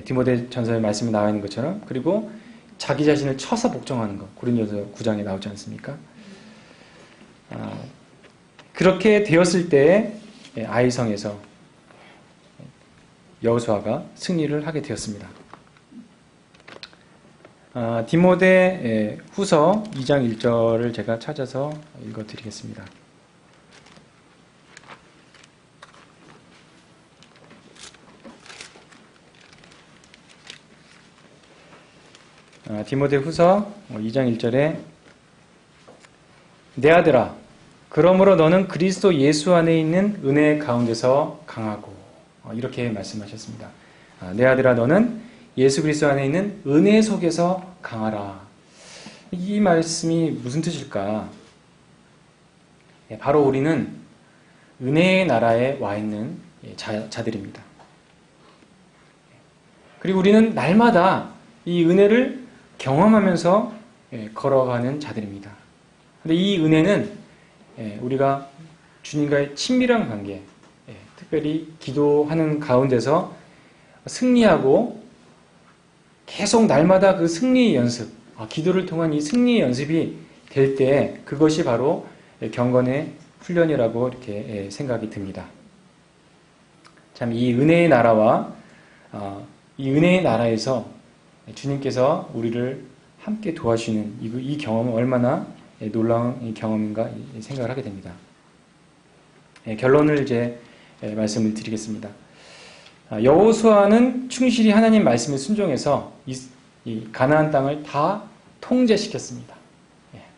디모데 전서의 말씀에 나와 있는 것처럼, 그리고 자기 자신을 쳐서 복종하는 것, 고린도서 9장에 나오지 않습니까? 그렇게 되었을 때 아이성에서 여호수아가 승리를 하게 되었습니다. 디모데 후서 2장 1절을 제가 찾아서 읽어드리겠습니다. 디모데 후서 2장 1절에 내 아들아, 그러므로 너는 그리스도 예수 안에 있는 은혜 가운데서 강하고, 이렇게 말씀하셨습니다. 내 아들아, 너는 예수 그리스도 안에 있는 은혜 속에서 강하라. 이 말씀이 무슨 뜻일까? 바로 우리는 은혜의 나라에 와 있는 자들입니다. 그리고 우리는 날마다 이 은혜를 경험하면서 걸어가는 자들입니다. 근데 이 은혜는 우리가 주님과의 친밀한 관계, 특별히 기도하는 가운데서 승리하고 계속 날마다 그 승리의 연습, 기도를 통한 이 승리의 연습이 될 때 그것이 바로 경건의 훈련이라고 이렇게 생각이 듭니다. 참 이 은혜의 나라와 이 은혜의 나라에서 주님께서 우리를 함께 도와주시는 이 경험은 얼마나 놀라운 경험인가 생각을 하게 됩니다. 결론을 이제 말씀을 드리겠습니다. 여호수아는 충실히 하나님 말씀에 순종해서 이 가나안 땅을 다 통제시켰습니다.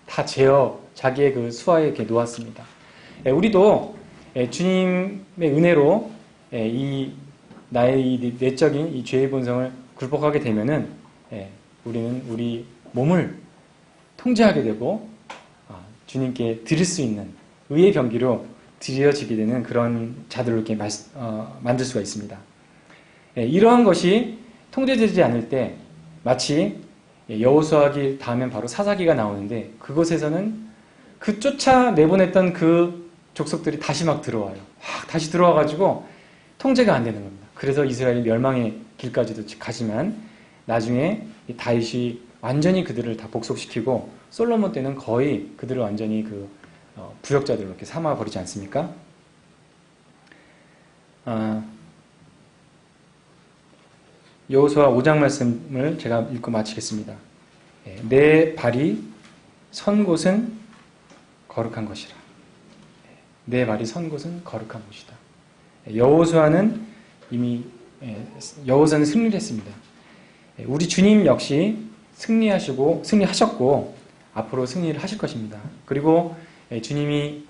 다 제어 자기의 그 수하에 이렇게 놓았습니다. 우리도 주님의 은혜로 이 나의 이 내적인 이 죄의 본성을 굴복하게 되면은 우리는 우리 몸을 통제하게 되고 주님께 드릴 수 있는 의의 병기로 드려지게 되는 그런 자들로 이렇게 만들 수가 있습니다. 이러한 것이 통제되지 않을 때 마치 여호수아기 다음엔 바로 사사기가 나오는데 그곳에서는 그 쫓아 내보냈던 그 족속들이 다시 막 들어와요. 다시 들어와가지고 통제가 안 되는 겁니다. 그래서 이스라엘이 멸망의 길까지도 가지만 나중에 다윗이 완전히 그들을 다 복속시키고 솔로몬 때는 거의 그들을 완전히 그 부역자들로 이렇게 삼아버리지 않습니까? 여호수아 5장 말씀을 제가 읽고 마치겠습니다. 내 발이 선 곳은 거룩한 것이라. 내 발이 선 곳은 거룩한 곳이다. 여호수아는 이미 여호수아는 승리를 했습니다. 우리 주님 역시 승리하셨고 앞으로 승리를 하실 것입니다. 그리고 주님이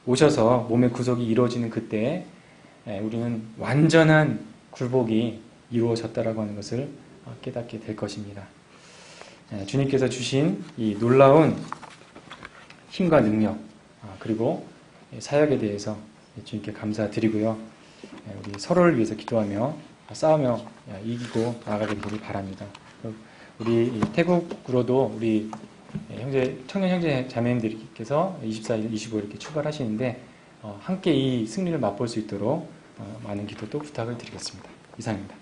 오셔서 몸의 구속이 이루어지는 그때 우리는 완전한 굴복이 이루어졌다라고 하는 것을 깨닫게 될 것입니다. 주님께서 주신 이 놀라운 힘과 능력 그리고 사역에 대해서 주님께 감사드리고요. 우리 서로를 위해서 기도하며 싸우며 이기고 나아가게 되기를 바랍니다. 우리 태국으로도 우리 청년 형제 자매님들께서 24일, 25일 이렇게 출발하시는데 함께 이 승리를 맛볼 수 있도록 많은 기도 또 부탁을 드리겠습니다. 이상입니다.